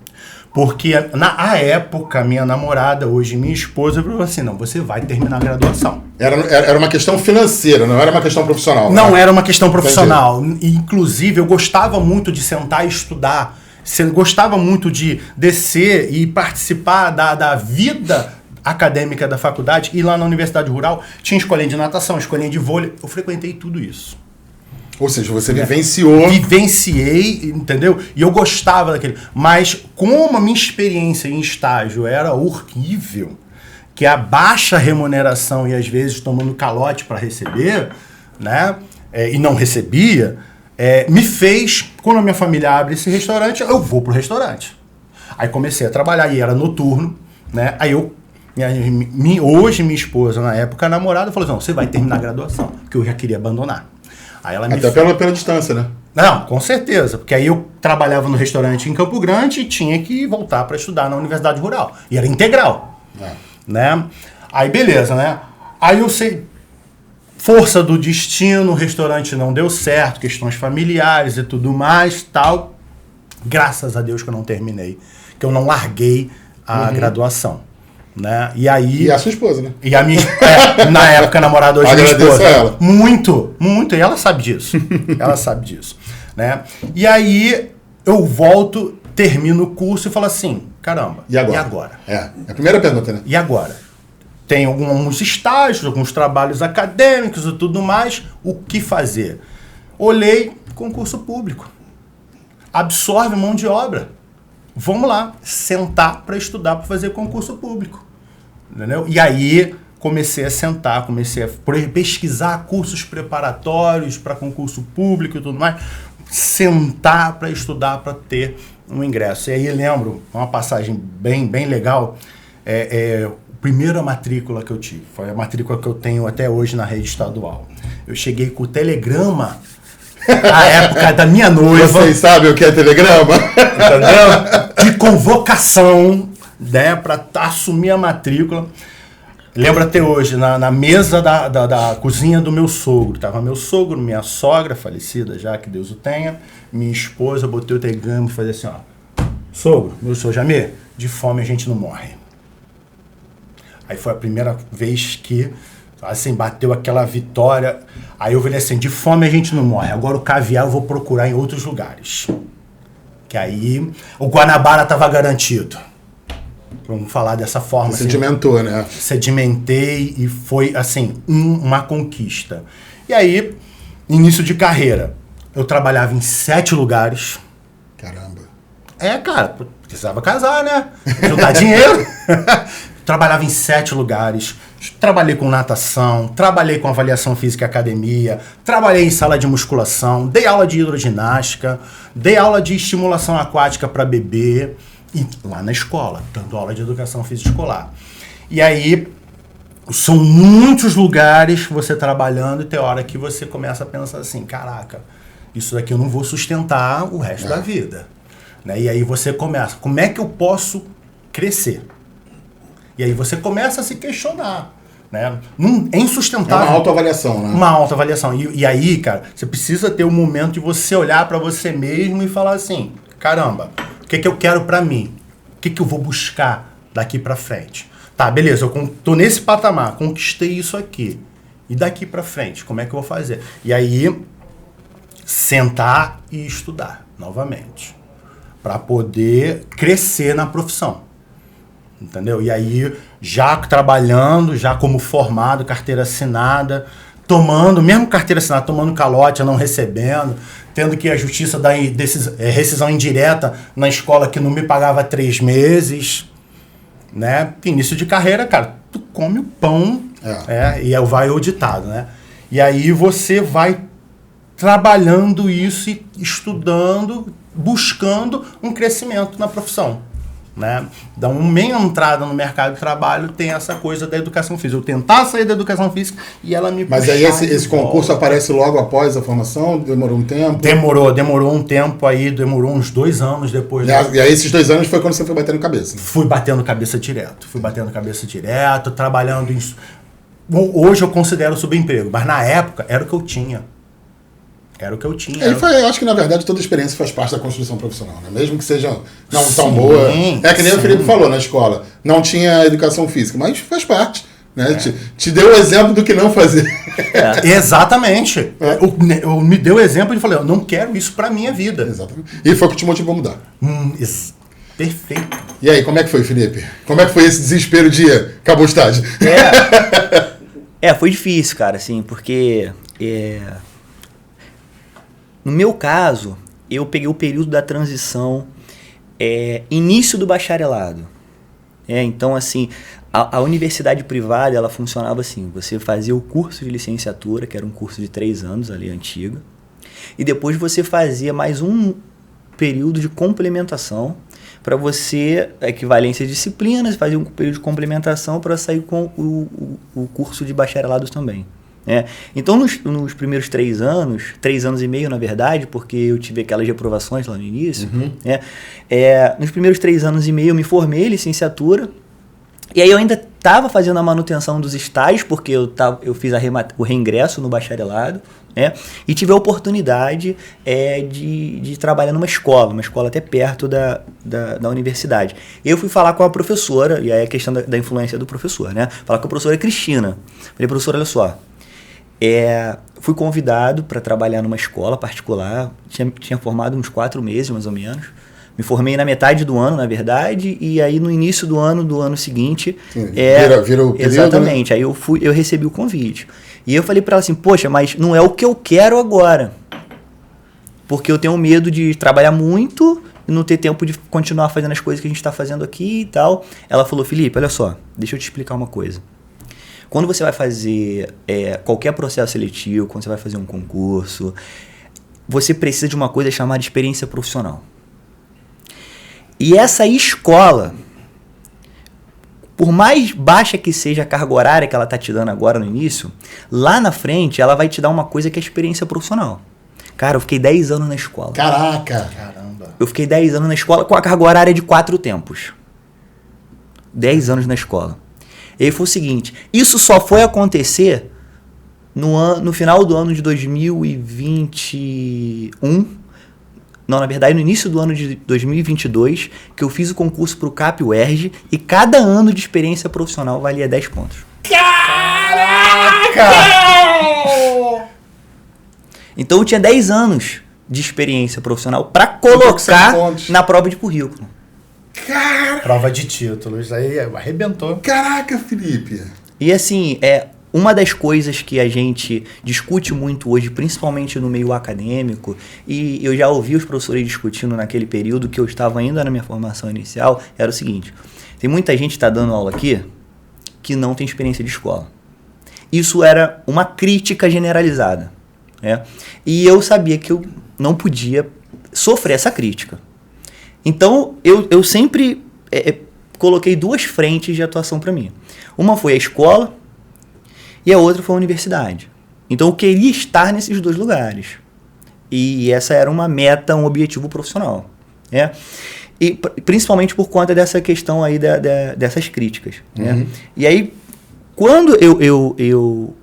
B: Porque na época, minha namorada, hoje minha esposa, falou assim, não, você vai terminar a graduação.
A: Era uma questão financeira, não era uma questão profissional.
B: Não era uma questão profissional. Inclusive, eu gostava muito de sentar e estudar. Gostava muito de descer e participar da vida acadêmica da faculdade. E lá na Universidade Rural tinha escolinha de natação, escolinha de vôlei. Eu frequentei tudo isso.
A: Ou seja, você vivenciou...
B: Vivenciei, entendeu? E eu gostava daquele. Mas como a minha experiência em estágio era horrível, que a baixa remuneração e às vezes tomando calote para receber, né? E não recebia, me fez, quando a minha família abre esse restaurante, eu vou pro restaurante. Aí comecei a trabalhar e era noturno, né? Aí hoje minha esposa, na época, a namorada, falou assim, não, você vai terminar a graduação, porque eu já queria abandonar. Aí ela
A: Até pela distância, né?
B: Não, com certeza, porque aí eu trabalhava no restaurante em Campo Grande e tinha que voltar para estudar na Universidade Rural. E era integral, né? Aí beleza, né? Aí eu sei, força do destino, o restaurante não deu certo, questões familiares e tudo mais, tal. Graças a Deus que eu não terminei, que eu não larguei a graduação. Né? E aí...
A: E a sua esposa, né?
B: E a minha... na época, namorada, hoje minha esposa.
A: Ela.
B: Muito. E ela sabe disso. Ela sabe disso. Né? E aí, eu volto, termino o curso e falo assim, caramba,
A: e agora? É a primeira pergunta, né?
B: E agora? Tem alguns estágios, alguns trabalhos acadêmicos e tudo mais. O que fazer? Olhei, concurso público. Absorve mão de obra. Vamos lá, sentar para estudar, para fazer concurso público. Entendeu? E aí comecei a sentar, comecei a pesquisar cursos preparatórios para concurso público e tudo mais. Sentar para estudar, para ter um ingresso. E aí lembro, uma passagem bem legal, a primeira matrícula que eu tive, foi a matrícula que eu tenho até hoje na rede estadual. Eu cheguei com o telegrama, a época da minha noiva.
A: Vocês sabem o que é telegrama?
B: Entendeu? De convocação, né, para assumir a matrícula. Lembro até hoje, na mesa da cozinha do meu sogro. Tava meu sogro, minha sogra, falecida já, que Deus o tenha, minha esposa, botei o telegrama e falei assim, ó, sogro, meu senhor Jamê, de fome a gente não morre. Aí foi a primeira vez que, assim, bateu aquela vitória. Aí eu falei assim, de fome a gente não morre. Agora o caviar eu vou procurar em outros lugares. Que aí o Guanabara estava garantido. Vamos falar dessa forma.
A: Sedimentou,
B: assim,
A: né?
B: Sedimentei e foi, assim, uma conquista. E aí, início de carreira. Eu trabalhava em 7 lugares.
A: Caramba.
B: Cara, precisava casar, né? Juntar dinheiro. Trabalhava em 7 lugares, trabalhei com natação, trabalhei com avaliação física e academia, trabalhei em sala de musculação, dei aula de hidroginástica, dei aula de estimulação aquática para bebê, e lá na escola, dando aula de educação física escolar. E aí, São muitos lugares você trabalhando e tem hora que você começa a pensar assim, caraca, isso daqui eu não vou sustentar o resto da vida. Né? E aí você começa, como é que eu posso crescer? E aí você começa a se questionar. Né? É insustentável.
A: É uma autoavaliação, né?
B: Uma autoavaliação. E aí, cara, você precisa ter um momento de você olhar para você mesmo e falar assim, caramba, o que eu quero para mim? O que eu vou buscar daqui para frente? Tá, beleza, eu tô nesse patamar, conquistei isso aqui. E daqui para frente, como é que eu vou fazer? E aí, sentar e estudar novamente. Para poder crescer na profissão. Entendeu? E aí, já trabalhando, já como formado, carteira assinada, tomando, mesmo carteira assinada, tomando calote, não recebendo, tendo que a justiça dar rescisão indireta na escola que não me pagava 3 meses, né? Início de carreira, cara, tu come o pão, e vai o ditado, né? E aí você vai trabalhando isso e estudando, buscando um crescimento na profissão. Né? Então, minha entrada no mercado de trabalho tem essa coisa da educação física. Eu tentar sair da educação física e ela me
A: Mas aí esse concurso aparece logo após a formação? Demorou um tempo?
B: Demorou um tempo aí, demorou uns 2 anos depois.
A: E aí esses 2 anos foi quando você foi batendo cabeça? Né?
B: Fui batendo cabeça direto, trabalhando em... Hoje eu considero subemprego, mas na época era o que eu tinha.
A: Eu acho que, na verdade, toda experiência faz parte da construção profissional, né? Mesmo que seja não tão boa. É que nem o Felipe falou na escola. Não tinha educação física, mas faz parte. Né? Te deu o exemplo do que não fazer.
B: Exatamente. Eu me deu o exemplo e falei, eu não quero isso pra minha vida.
A: Exatamente. E foi o que te motivou a mudar.
B: Perfeito.
A: E aí, como é que foi, Felipe? Como é que foi esse desespero de acabou o estágio?
C: Foi difícil, cara, assim, porque... No meu caso, eu peguei o período da transição, início do bacharelado. Então, assim, a universidade privada, ela funcionava assim, você fazia o curso de licenciatura, que era um curso de 3 anos ali, antiga, e depois você fazia mais um período de complementação para você, equivalência de disciplinas, fazia um período de complementação para sair com o curso de bacharelado também. Então, nos primeiros 3 anos, 3 anos e meio, na verdade, porque eu tive aquelas reprovações lá no início, nos primeiros 3 anos e meio eu me formei em licenciatura, e aí eu ainda estava fazendo a manutenção dos estágios, porque eu fiz o reingresso no bacharelado, e tive a oportunidade de trabalhar numa escola até perto da universidade. Eu fui falar com a professora, e aí a questão da influência do professor, falar com a professora Cristina. Falei, professora, olha só, fui convidado para trabalhar numa escola particular, tinha formado uns 4 meses, mais ou menos. Me formei na metade do ano, na verdade, e aí no início do ano seguinte...
A: Vira o período,
C: exatamente, né? Aí eu recebi o convite. E eu falei para ela assim, poxa, mas não é o que eu quero agora. Porque eu tenho medo de trabalhar muito e não ter tempo de continuar fazendo as coisas que a gente está fazendo aqui e tal. Ela falou, Felipe, olha só, deixa eu te explicar uma coisa. Quando você vai fazer qualquer processo seletivo, quando você vai fazer um concurso, você precisa de uma coisa chamada experiência profissional. E essa escola, por mais baixa que seja a carga horária que ela está te dando agora no início, lá na frente ela vai te dar uma coisa que é experiência profissional. Cara, eu fiquei 10 anos na escola.
A: Caraca!
B: Caramba!
C: Eu fiquei 10 anos na escola com a carga horária de 4 tempos. 10 anos na escola. E aí foi o seguinte, isso só foi acontecer no final do ano de 2021, não, na verdade no início do ano de 2022, que eu fiz o concurso para o CAP-UERJ e cada ano de experiência profissional valia 10 pontos.
B: Caraca!
C: Então eu tinha 10 anos de experiência profissional para colocar na prova de currículo.
A: Cara!
B: Prova de títulos, aí arrebentou.
A: Caraca, Felipe!
C: E assim, uma das coisas que a gente discute muito hoje, principalmente no meio acadêmico, e eu já ouvi os professores discutindo naquele período que eu estava ainda na minha formação inicial, era o seguinte, tem muita gente que está dando aula aqui que não tem experiência de escola. Isso era uma crítica generalizada. E eu sabia que eu não podia sofrer essa crítica. Então, eu sempre coloquei 2 frentes de atuação para mim. Uma foi a escola, e a outra foi a universidade. Então eu queria estar nesses 2 lugares. E essa era uma meta, um objetivo profissional, né? E principalmente por conta dessa questão aí dessas críticas, né? E aí, quando eu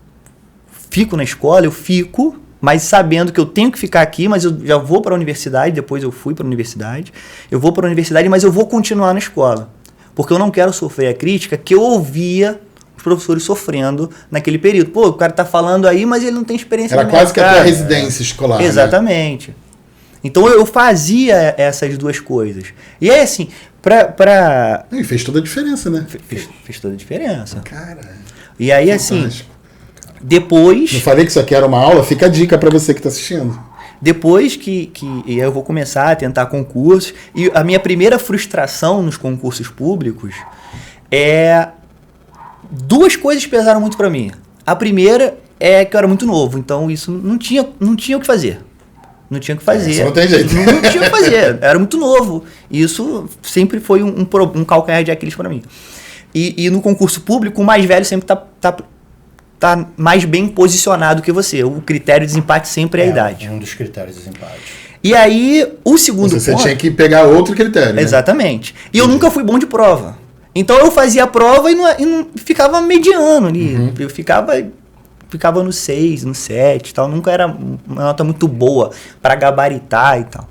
C: fico na escola, eu fico, mas sabendo que eu tenho que ficar aqui, mas eu já vou para a universidade, depois eu fui para a universidade, eu vou para a universidade, mas eu vou continuar na escola, porque eu não quero sofrer a crítica que eu ouvia os professores sofrendo naquele período. Pô, o cara tá falando aí, mas ele não tem experiência.
A: Era quase que a tua residência escolar.
C: Exatamente. Né? Então eu fazia essas 2 coisas. E aí, assim,
A: E fez toda a diferença, né?
C: Fez toda a diferença.
A: Cara.
C: E aí, assim, depois...
A: Não falei que isso aqui era uma aula? Fica a dica para você que tá assistindo.
C: Depois que eu vou começar a tentar concursos, e a minha primeira frustração nos concursos públicos é... 2 coisas pesaram muito para mim. A primeira é que eu era muito novo, então isso não tinha o que fazer. Não tinha o que fazer.
A: Isso não tem jeito.
C: Não tinha o que fazer. Eu era muito novo. Isso sempre foi um calcanhar de Aquiles para mim. E no concurso público, o mais velho sempre tá mais bem posicionado que você. O critério de desempate sempre é a idade.
B: É um dos critérios de desempate.
C: E aí, o segundo ponto...
A: Você tinha que pegar outro critério, né?
C: Exatamente. E eu nunca fui bom de prova. Então eu fazia a prova e não ficava mediano ali. Eu ficava no 6, no 7 e tal. Nunca era uma nota muito boa para gabaritar e tal.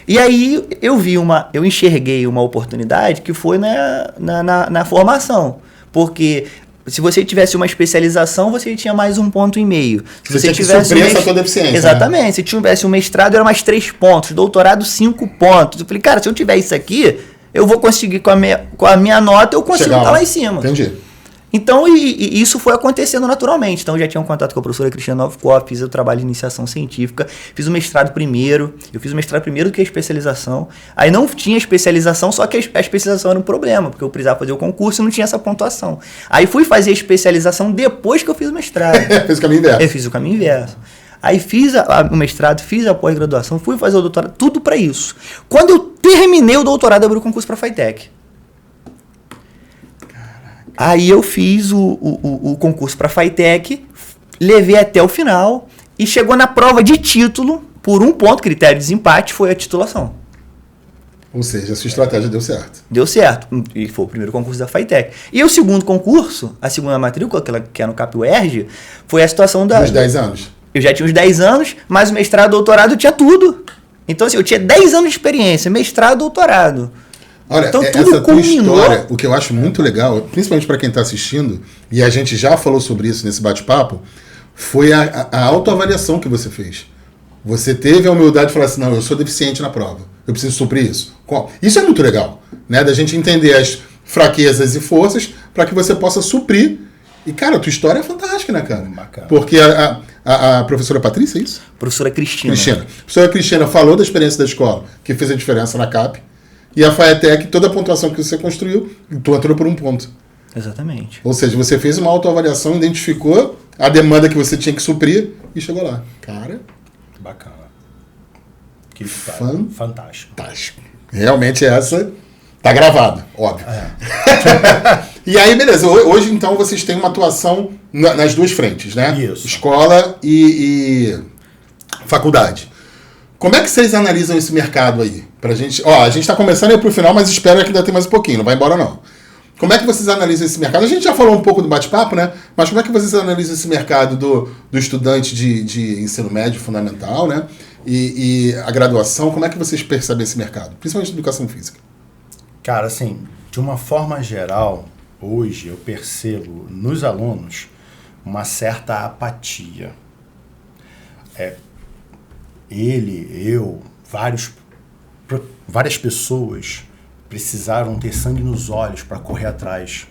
C: E aí eu enxerguei uma oportunidade que foi na formação. Porque se você tivesse uma especialização, você tinha mais 1,5 ponto. Se você tivesse
A: essa tua deficiência.
C: Exatamente.
A: Né?
C: Se tivesse um mestrado, era mais 3 pontos. Doutorado, 5 pontos. Eu falei, cara, se eu tiver isso aqui... eu vou conseguir com a minha nota, eu consigo estar lá em cima.
A: Entendi.
C: Então, e isso foi acontecendo naturalmente. Então, eu já tinha um contato com a professora Cristina Novkoff, fiz o trabalho de iniciação científica, fiz o mestrado primeiro. Eu fiz o mestrado primeiro do que a especialização. Aí não tinha especialização, só que a especialização era um problema, porque eu precisava fazer o concurso e não tinha essa pontuação. Aí fui fazer a especialização depois que eu fiz o mestrado.
A: Fez o caminho inverso.
C: Eu fiz o caminho inverso. Aí fiz o mestrado, fiz a pós-graduação, fui fazer o doutorado, tudo para isso. Quando eu terminei o doutorado, eu abri o concurso para a FATEC. Aí eu fiz o concurso para a FATEC, levei até o final e chegou na prova de título, por 1 ponto, critério de desempate, foi a titulação.
A: Ou seja, a sua estratégia deu certo.
C: Deu certo. E foi o primeiro concurso da FATEC. E o segundo concurso, a segunda matrícula, que é no CapUERJ, foi a situação
A: Dos 10 anos.
C: Eu já tinha uns 10 anos, mas o mestrado, doutorado, eu tinha tudo. Então, assim, eu tinha 10 anos de experiência, mestrado, doutorado.
A: Olha,
C: então,
A: tudo essa tua história, o que eu acho muito legal, principalmente para quem está assistindo, e a gente já falou sobre isso nesse bate-papo, foi a autoavaliação que você fez. Você teve a humildade de falar assim, não, eu sou deficiente na prova, eu preciso suprir isso. Isso é muito legal, né? Da gente entender as fraquezas e forças para que você possa suprir. E, cara, a tua história é fantástica, né, cara?
B: Bacana.
A: Porque a professora Patrícia, é isso?
C: Professora Cristina.
A: A professora Cristina falou da experiência da escola, que fez a diferença na CAP. E a FATEC, toda a pontuação que você construiu, tu entrou por 1 ponto.
C: Exatamente.
A: Ou seja, você fez uma autoavaliação, identificou a demanda que você tinha que suprir e chegou lá. Cara,
B: bacana. Que fantástico.
A: Fantástico. Realmente essa tá gravado, óbvio. E aí, beleza. Hoje, então, vocês têm uma atuação nas 2 frentes, né?
B: Isso.
A: Escola e faculdade. Como é que vocês analisam esse mercado aí? Pra gente, a gente tá começando aí pro final, mas espero que ainda tem mais um pouquinho, não vai embora não. Como é que vocês analisam esse mercado? A gente já falou um pouco do bate-papo, né? Mas como é que vocês analisam esse mercado do estudante de ensino médio fundamental, né? E a graduação, como é que vocês percebem esse mercado? Principalmente de educação física.
B: Cara, assim, de uma forma geral, hoje eu percebo nos alunos uma certa apatia. Várias pessoas precisaram ter sangue nos olhos para correr atrás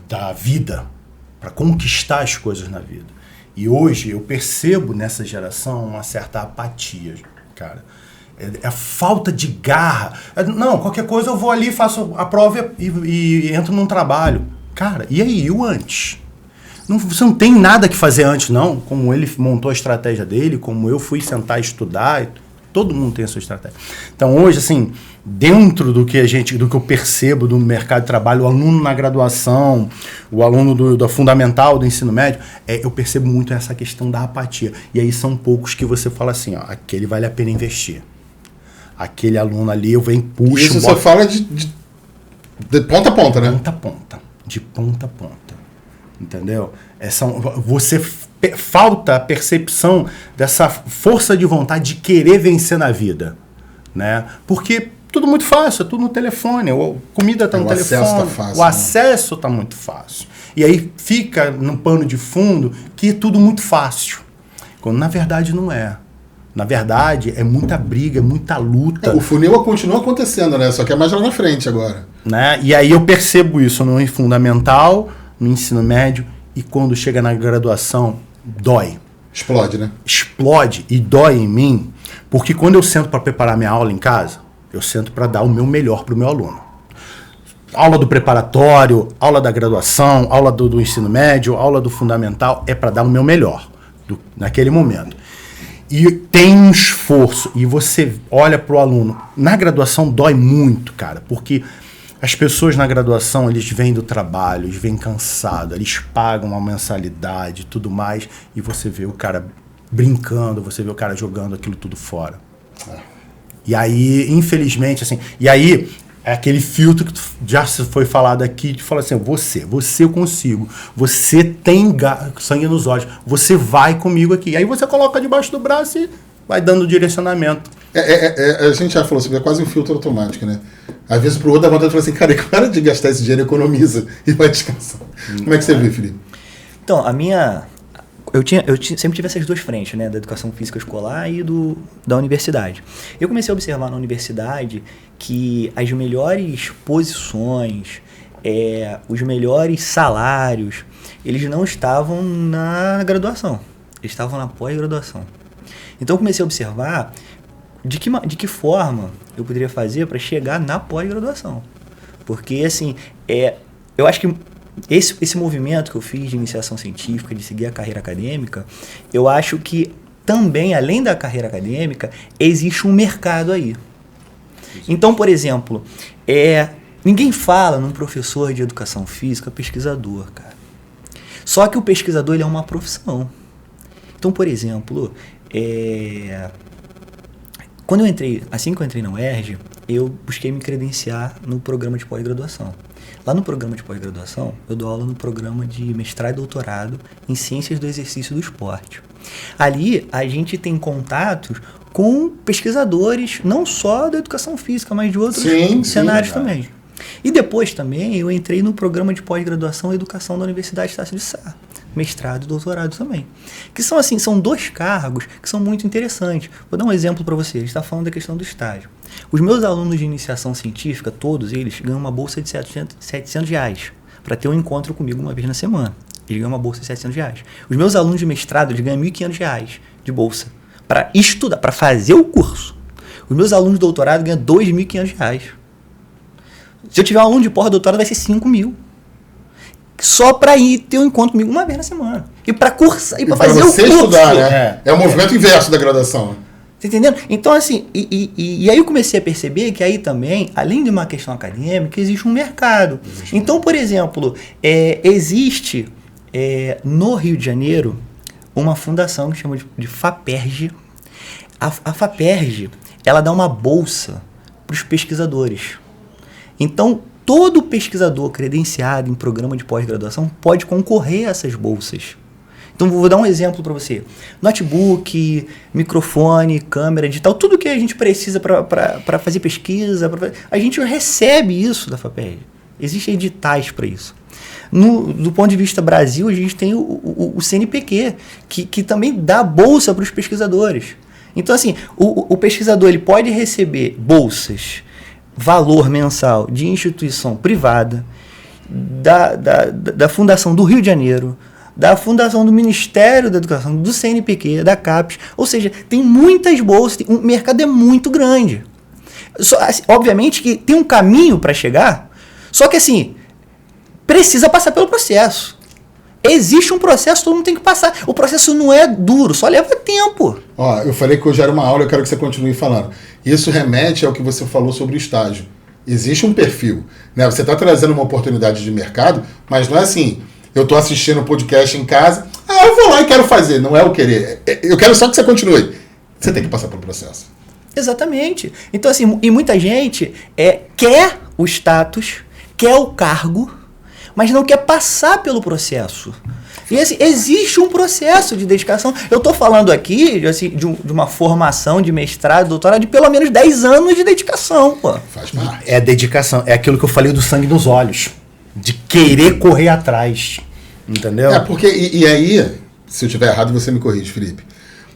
B: da vida, para conquistar as coisas na vida. E hoje eu percebo nessa geração uma certa apatia, cara. É a falta de garra. Não, qualquer coisa eu vou ali, faço a prova e entro num trabalho. Cara, e aí, o antes? Você não tem nada que fazer antes, não. Como ele montou a estratégia dele, como eu fui sentar e estudar. Todo mundo tem a sua estratégia. Então, hoje, assim, dentro do que eu percebo do mercado de trabalho, o aluno na graduação, o aluno do fundamental, do ensino médio, eu percebo muito essa questão da apatia. E aí são poucos que você fala assim, ó, aquele vale a pena investir. Aquele aluno ali, eu venho, puxo...
A: Isso você fala de ponta a ponta, né?
B: Ponta a ponta. De ponta a ponta. Entendeu? Falta a percepção dessa força de vontade de querer vencer na vida, né? Porque tudo muito fácil, é tudo no telefone, a comida está no telefone,
A: acesso tá fácil,
B: o acesso está muito fácil. E aí fica no pano de fundo que é tudo muito fácil, quando na verdade não é. Na verdade, é muita briga, muita luta.
A: O funil continua acontecendo, né? Só que é mais lá na frente agora.
B: Né? E aí eu percebo isso no fundamental, no ensino médio, e quando chega na graduação, dói.
A: Explode, né?
B: Explode e dói em mim, porque quando eu sento para preparar minha aula em casa, eu sento para dar o meu melhor para o meu aluno. Aula do preparatório, aula da graduação, aula do ensino médio, aula do fundamental, é para dar o meu melhor naquele momento. E tem um esforço, e você olha para o aluno. Na graduação dói muito, cara, porque as pessoas na graduação, eles vêm do trabalho, eles vêm cansados, eles pagam uma mensalidade e tudo mais, e você vê o cara brincando, você vê o cara jogando aquilo tudo fora. E aí, infelizmente, assim, e aí é aquele filtro que já foi falado aqui, de falar assim, você eu consigo, você tem sangue nos olhos, você vai comigo aqui. E aí você coloca debaixo do braço e vai dando direcionamento.
A: A gente já falou sobre, é quase um filtro automático, né? Às vezes pro outro dá vontade de falar assim, cara, para de gastar esse dinheiro, economiza e vai descansar. Como é que você vê, Felipe?
C: Então, eu sempre tive essas duas frentes, né? Da educação física escolar e da universidade. Eu comecei a observar na universidade que as melhores posições, os melhores salários, eles não estavam na graduação, eles estavam na pós-graduação. Então eu comecei a observar de que forma eu poderia fazer para chegar na pós-graduação. Porque, assim, eu acho que esse movimento que eu fiz de iniciação científica, de seguir a carreira acadêmica, eu acho que também, além da carreira acadêmica, existe um mercado aí. Então, por exemplo, ninguém fala num professor de educação física pesquisador, cara. Só que o pesquisador, ele é uma profissão. Então, por exemplo, assim que eu entrei na UERJ, eu busquei me credenciar no programa de pós-graduação. Lá no programa de pós-graduação, eu dou aula no programa de mestrado e doutorado em Ciências do Exercício e do Esporte. Ali, a gente tem contatos com pesquisadores, não só da educação física, mas de outros cenários também. E depois também, eu entrei no programa de pós-graduação em Educação da Universidade Estácio de Sá. Mestrado e doutorado também. Que são, assim, são dois cargos que são muito interessantes. Vou dar um exemplo para você. A gente está falando da questão do estágio. Os meus alunos de iniciação científica, todos eles, ganham uma bolsa de R$700 para ter um encontro comigo uma vez na semana. Eles ganham uma bolsa de R$700. Os meus alunos de mestrado, eles ganham R$1.500 de bolsa para estudar, para fazer o curso. Os meus alunos de doutorado ganham R$2.500. Se eu tiver um aluno de pós-doutorado, vai ser R$5.000. Só para ir ter um encontro comigo uma vez na semana. E para cursar, e para fazer o curso.
A: Estudar, né? É o movimento inverso da graduação.
C: Tá entendendo? Então, assim, e aí eu comecei a perceber que aí também, além de uma questão acadêmica, existe um mercado. Então, por exemplo, existe no Rio de Janeiro uma fundação que chama de FAPERJ. A FAPERJ, ela dá uma bolsa para os pesquisadores. Então, todo pesquisador credenciado em programa de pós-graduação pode concorrer a essas bolsas. Então, vou dar um exemplo para você. Notebook, microfone, câmera digital, tudo que a gente precisa para fazer pesquisa, a gente recebe isso da FAPERJ. Existem editais para isso. Do ponto de vista Brasil, a gente tem o CNPq, que também dá bolsa para os pesquisadores. Então, assim, o pesquisador ele pode receber bolsas, valor mensal de instituição privada, da Fundação do Rio de Janeiro, da Fundação do Ministério da Educação, do CNPq, da CAPES. Ou seja, tem muitas bolsas, o mercado é muito grande. Assim, obviamente que tem um caminho para chegar, só que assim, precisa passar pelo processo. Existe um processo, todo mundo tem que passar. O processo não é duro, só leva tempo.
A: Ó, eu falei que hoje era uma aula, eu quero que você continue falando. Isso remete ao que você falou sobre o estágio. Existe um perfil, né? Você está trazendo uma oportunidade de mercado, mas não é assim, eu estou assistindo um podcast em casa, eu vou lá e quero fazer. Não é o querer. Eu quero só que você continue. Você tem que passar pelo processo.
C: Exatamente. Então, assim, e muita gente quer o status, quer o cargo, mas não quer passar pelo processo. E assim, existe um processo de dedicação. Eu estou falando aqui assim, de uma formação de mestrado, doutorado, de pelo menos 10 anos de dedicação. Pô.
A: Faz parte.
B: É dedicação. É aquilo que eu falei do sangue nos olhos. De querer correr atrás. Entendeu?
A: Porque, e aí, se eu estiver errado, você me corrige, Felipe.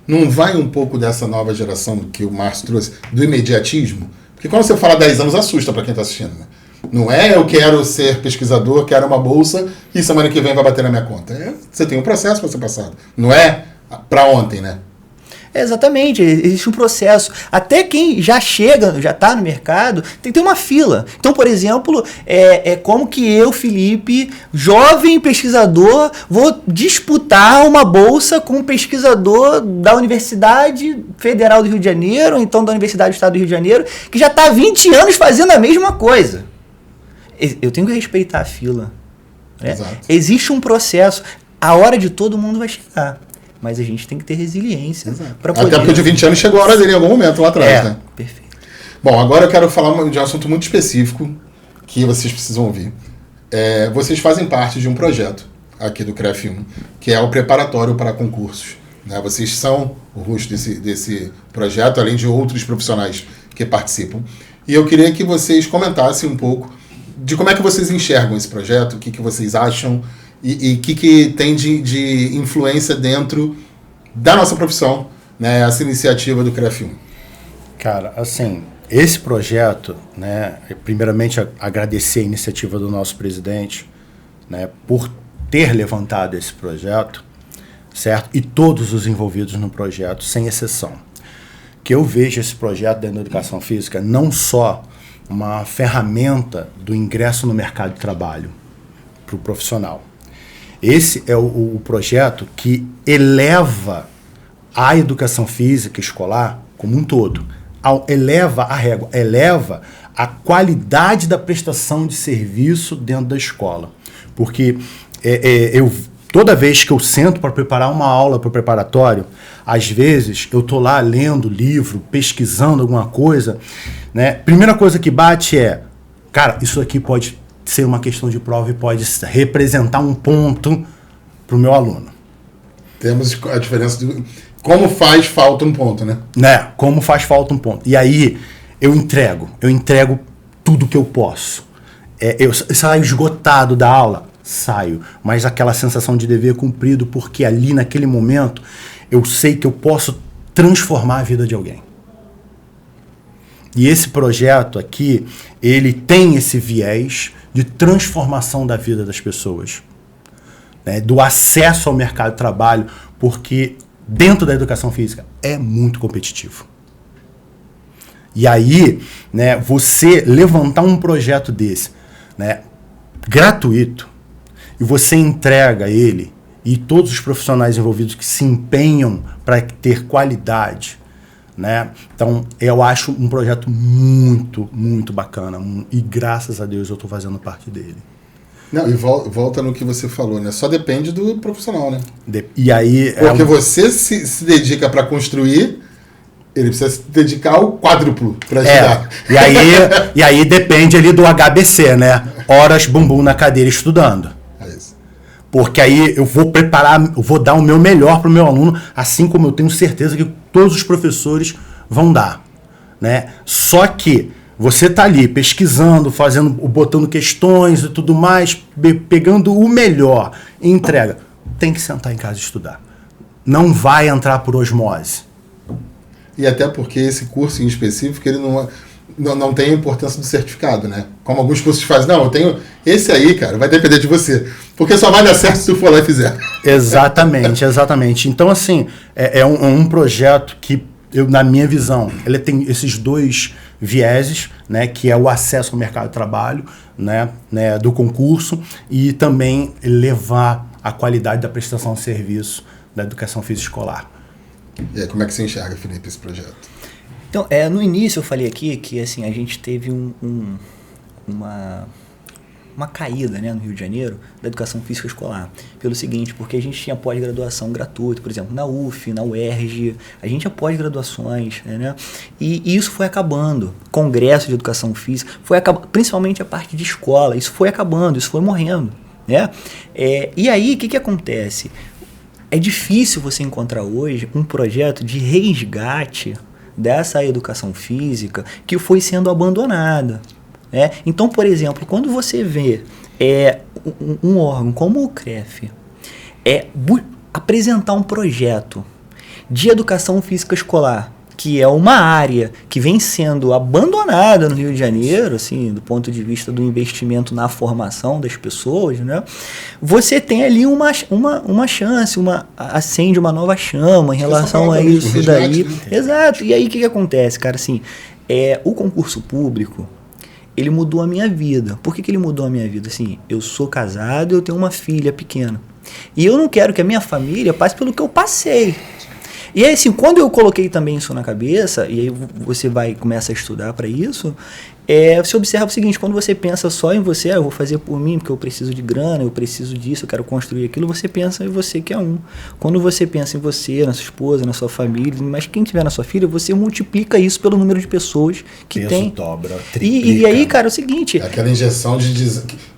A: Não vai um pouco dessa nova geração que o Márcio trouxe, do imediatismo? Porque quando você fala 10 anos, assusta para quem está assistindo, né? Não é eu quero ser pesquisador, quero uma bolsa e semana que vem vai bater na minha conta. Você tem um processo para ser passado. Não é para ontem, né?
C: Exatamente, existe um processo. Até quem já chega, já está no mercado, tem que ter uma fila. Então, por exemplo, como que eu, Felipe, jovem pesquisador, vou disputar uma bolsa com um pesquisador da Universidade Federal do Rio de Janeiro, ou então da Universidade do Estado do Rio de Janeiro, que já está há 20 anos fazendo a mesma coisa. Eu tenho que respeitar a fila. Né? Existe um processo. A hora de todo mundo vai chegar. Mas a gente tem que ter resiliência para poder...
A: Até porque de 20 anos chegou a hora dele em algum momento lá atrás, né?
C: Perfeito.
A: Bom, agora eu quero falar de um assunto muito específico que vocês precisam ouvir. Vocês fazem parte de um projeto aqui do CREF1, que é o preparatório para concursos. Né? Vocês são o rosto desse projeto, além de outros profissionais que participam. E eu queria que vocês comentassem um pouco de como é que vocês enxergam esse projeto, o que vocês acham e o que tem de influência dentro da nossa profissão, né, essa iniciativa do CREF1.
B: Cara, assim, esse projeto, né, primeiramente agradecer a iniciativa do nosso presidente, né, por ter levantado esse projeto, certo? E todos os envolvidos no projeto, sem exceção. Que eu vejo esse projeto dentro da educação física não só uma ferramenta do ingresso no mercado de trabalho para o profissional. Esse é o projeto que eleva a educação física escolar como um todo, eleva a régua, eleva a qualidade da prestação de serviço dentro da escola. Porque toda vez que eu sento para preparar uma aula para o preparatório, às vezes eu estou lá lendo livro, pesquisando alguma coisa, né? Primeira coisa que bate cara, isso aqui pode ser uma questão de prova e pode representar um ponto para o meu aluno.
A: Temos a diferença de como faz falta um ponto, né?
B: Como faz falta um ponto. E aí eu entrego tudo que eu posso. Eu saio esgotado da aula? Saio, mas aquela sensação de dever cumprido, porque ali naquele momento eu sei que eu posso transformar a vida de alguém. E esse projeto aqui, ele tem esse viés de transformação da vida das pessoas, né? Do acesso ao mercado de trabalho, porque dentro da educação física é muito competitivo. E aí, né, você levantar um projeto desse, né, gratuito, e você entrega ele, e todos os profissionais envolvidos que se empenham para ter qualidade, né? Então, eu acho um projeto muito, muito bacana. E graças a Deus eu estou fazendo parte dele.
A: Não, e volta no que você falou, né? Só depende do profissional, né?
B: E aí...
A: Porque você se dedica para construir, ele precisa se dedicar ao quádruplo para estudar.
B: E aí depende ali do HBC, né? Horas bumbum na cadeira estudando. Porque aí eu vou preparar, eu vou dar o meu melhor para o meu aluno, assim como eu tenho certeza que todos os professores vão dar, né? Só que você tá ali pesquisando, botando questões e tudo mais, pegando o melhor e entrega. Tem que sentar em casa e estudar. Não vai entrar por osmose.
A: E até porque esse curso em específico, ele não tem a importância do certificado, né? Como alguns cursos fazem. Não, eu tenho esse aí, cara, vai depender de você. Porque só vai dar certo se tu for lá e fizer.
B: Exatamente, exatamente. Então, assim, é um projeto que, na minha visão, ele tem esses dois vieses, né? Que é o acesso ao mercado de trabalho, né, do concurso, e também levar a qualidade da prestação de serviço da educação física escolar.
A: E aí, como é que você enxerga, Felipe, esse projeto?
C: Então, no início eu falei aqui que assim, a gente teve uma caída, né, no Rio de Janeiro da educação física escolar. Pelo seguinte, porque a gente tinha pós-graduação gratuita, por exemplo, na UF, na UERJ, a gente tinha pós-graduações, né? E isso foi acabando. Congresso de educação física, foi acabando, principalmente a parte de escola, isso foi acabando, isso foi morrendo, né? E aí, o que acontece? É difícil você encontrar hoje um projeto de resgate dessa educação física que foi sendo abandonada. Então, por exemplo, quando você vê um órgão como o CREF apresentar um projeto de educação física escolar, que é uma área que vem sendo abandonada no Rio de Janeiro, assim, do ponto de vista do investimento na formação das pessoas, né? Você tem ali uma chance, acende uma nova chama em relação a isso daí. Né? Exato. E aí o que acontece, cara? Assim, o concurso público, ele mudou a minha vida. Por que ele mudou a minha vida? Assim, eu sou casado e eu tenho uma filha pequena. E eu não quero que a minha família passe pelo que eu passei. E aí, assim, quando eu coloquei também isso na cabeça, e aí você começa a estudar para isso, você observa o seguinte, quando você pensa só em você, eu vou fazer por mim, porque eu preciso de grana, eu preciso disso, eu quero construir aquilo, você pensa em você que é um. Quando você pensa em você, na sua esposa, na sua família, mas quem tiver na sua filha, você multiplica isso pelo número de pessoas que tem.
B: Dobra,
C: triplica. E aí, cara, é o seguinte...
A: Aquela injeção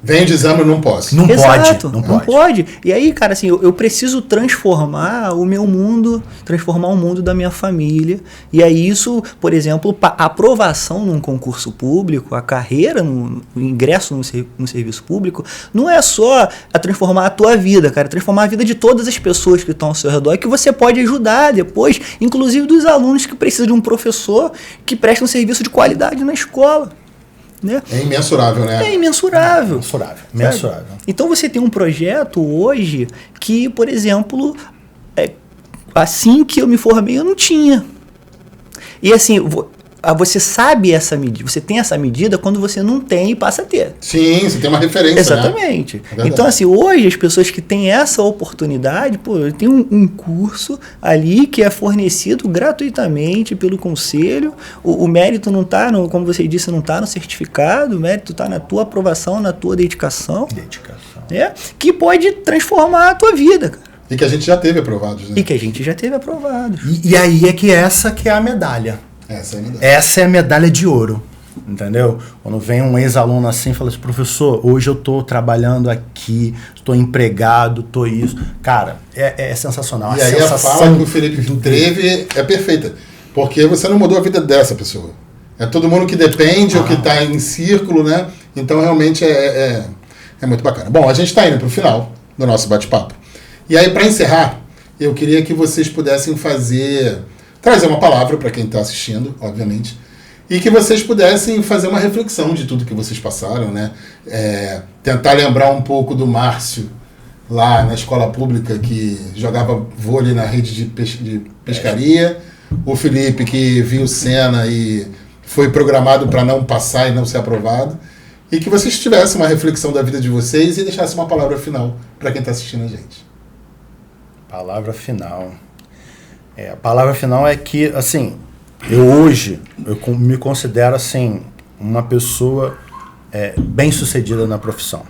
A: vem de exame, eu não posso.
B: Não
C: pode. E aí, cara, assim, eu preciso transformar o meu mundo, transformar o mundo da minha família. E aí isso, por exemplo, a aprovação num concurso público, a carreira, o ingresso no serviço público, não é só a transformar a tua vida, cara, transformar a vida de todas as pessoas que estão ao seu redor, que você pode ajudar depois, inclusive dos alunos que precisam de um professor que presta um serviço de qualidade na escola. Né?
A: É imensurável, né?
C: É imensurável.
B: Mensurável.
C: Então você tem um projeto hoje que, por exemplo, assim que eu me formei, eu não tinha. E assim, você sabe essa medida, você tem essa medida quando você não tem e passa a ter.
A: Sim, você tem uma referência.
C: Exatamente.
A: Né?
C: Então, assim, hoje as pessoas que têm essa oportunidade, tem um curso ali que é fornecido gratuitamente pelo conselho. O mérito não está, como você disse, não está no certificado, o mérito está na tua aprovação, na tua dedicação. Que pode transformar a tua vida, cara.
A: E que a gente já teve aprovados, né?
B: E aí é que essa que é a medalha. Essa é a medalha de ouro, entendeu? Quando vem um ex-aluno assim e fala assim, professor, hoje eu estou trabalhando aqui, estou empregado, estou isso. Cara, é sensacional.
A: E aí a fala que o Felipe teve é perfeita, porque você não mudou a vida dessa pessoa. É todo mundo que depende ou que está em círculo, né? Então realmente é muito bacana. Bom, a gente está indo para o final do nosso bate-papo. E aí, para encerrar, eu queria que vocês pudessem trazer uma palavra para quem está assistindo, obviamente, e que vocês pudessem fazer uma reflexão de tudo que vocês passaram, né? Tentar lembrar um pouco do Márcio, lá na escola pública, que jogava vôlei na rede de pescaria, o Felipe, que viu cena e foi programado para não passar e não ser aprovado, e que vocês tivessem uma reflexão da vida de vocês e deixassem uma palavra final para quem está assistindo a gente.
B: Palavra final... a palavra final é que, assim, eu me considero, assim, uma pessoa bem-sucedida na profissão.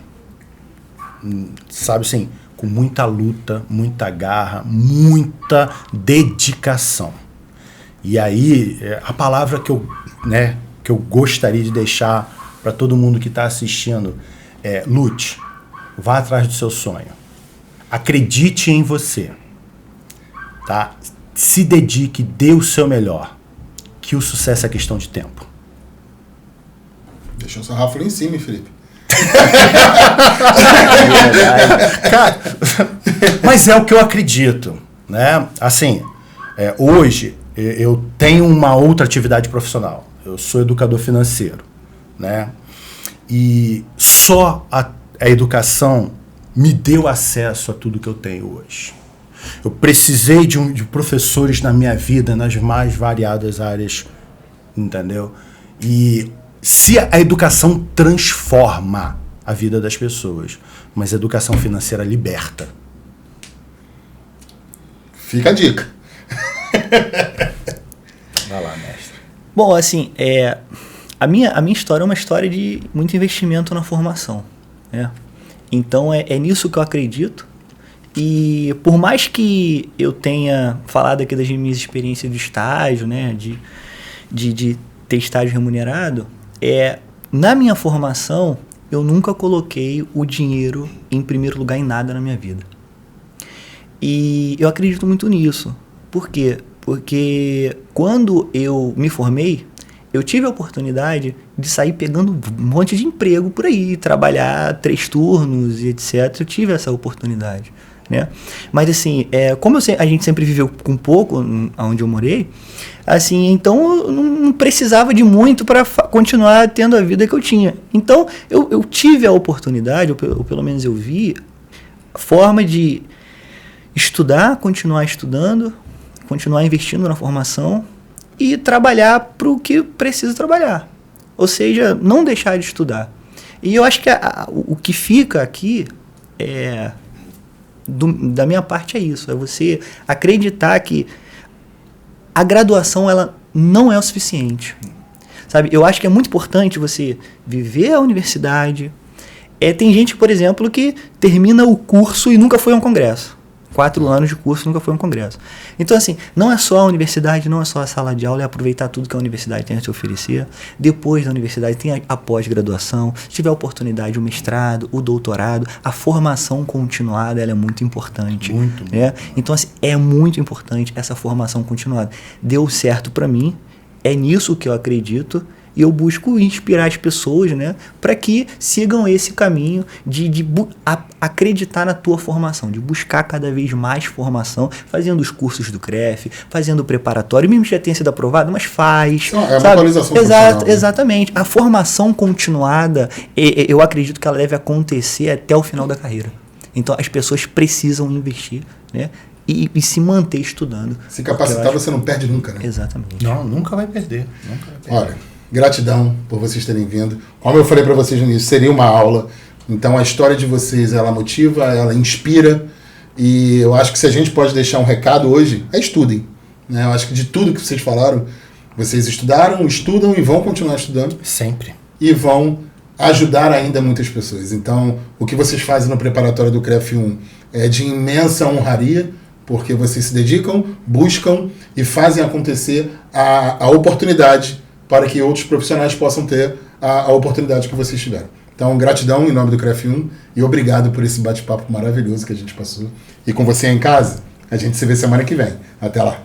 B: Sabe, assim, com muita luta, muita garra, muita dedicação. E aí, a palavra que eu gostaria de deixar para todo mundo que está assistindo é: lute, vá atrás do seu sonho. Acredite em você, tá? Se dedique, dê o seu melhor, que o sucesso é questão de tempo.
A: Deixou o sarrafo lá em cima, hein, Felipe?
B: Cara, mas é o que eu acredito, né? Assim, hoje eu tenho uma outra atividade profissional. Eu sou educador financeiro, né? E só a educação me deu acesso a tudo que eu tenho hoje. Eu precisei de professores na minha vida, nas mais variadas áreas, entendeu? E se a educação transforma a vida das pessoas, mas a educação financeira liberta.
A: Fica a dica.
B: Vai lá, mestre.
C: Bom, assim, a minha história é uma história de muito investimento na formação, né? Então é nisso que eu acredito. E por mais que eu tenha falado aqui das minhas experiências de estágio, né? De ter estágio remunerado, na minha formação eu nunca coloquei o dinheiro em primeiro lugar em nada na minha vida. E eu acredito muito nisso. Por quê? Porque quando eu me formei, eu tive a oportunidade de sair pegando um monte de emprego por aí, trabalhar 3 turnos e etc. Eu tive essa oportunidade, né? Mas assim, como a gente sempre viveu com pouco onde eu morei, assim, então eu não precisava de muito para continuar tendo a vida que eu tinha. Então eu tive a oportunidade, ou pelo menos eu vi, a forma de estudar, continuar estudando, continuar investindo na formação e trabalhar para o que precisa trabalhar. Ou seja, não deixar de estudar. E eu acho que o que fica aqui da minha parte é isso. É você acreditar que a graduação ela não é o suficiente. Sabe? Eu acho que é muito importante você viver a universidade. Tem gente, por exemplo, que termina o curso e nunca foi a um congresso. 4 anos de curso, nunca foi a um congresso. Então, assim, não é só a universidade, não é só a sala de aula, é aproveitar tudo que a universidade tem a te oferecer. Depois da universidade tem a pós-graduação, se tiver oportunidade, o mestrado, o doutorado, a formação continuada, ela é muito importante.
B: Muito.
C: Né? Então, assim, é muito importante essa formação continuada. Deu certo para mim, é nisso que eu acredito, e eu busco inspirar as pessoas, né, para que sigam esse caminho de acreditar na tua formação, de buscar cada vez mais formação, fazendo os cursos do CREF, fazendo o preparatório, mesmo que já tenha sido aprovado, mas faz.
A: Não, uma atualização funcional, né?
C: Exatamente. A formação continuada, eu acredito que ela deve acontecer até o final da carreira. Então, as pessoas precisam investir, né, e se manter estudando.
A: Se capacitar, você não perde nunca, né?
C: Exatamente.
B: Não, nunca vai perder.
A: Olha, gratidão por vocês terem vindo. Como eu falei para vocês no início, seria uma aula. Então a história de vocês, ela motiva, ela inspira. E eu acho que se a gente pode deixar um recado hoje, estudem. Né? Eu acho que de tudo que vocês falaram, vocês estudaram, estudam e vão continuar estudando.
B: Sempre.
A: E vão ajudar ainda muitas pessoas. Então, o que vocês fazem no preparatório do CREF 1 é de imensa honraria, porque vocês se dedicam, buscam e fazem acontecer a oportunidade para que outros profissionais possam ter a oportunidade que vocês tiveram. Então, gratidão em nome do CREF 1 e obrigado por esse bate-papo maravilhoso que a gente passou. E com você em casa, a gente se vê semana que vem. Até lá!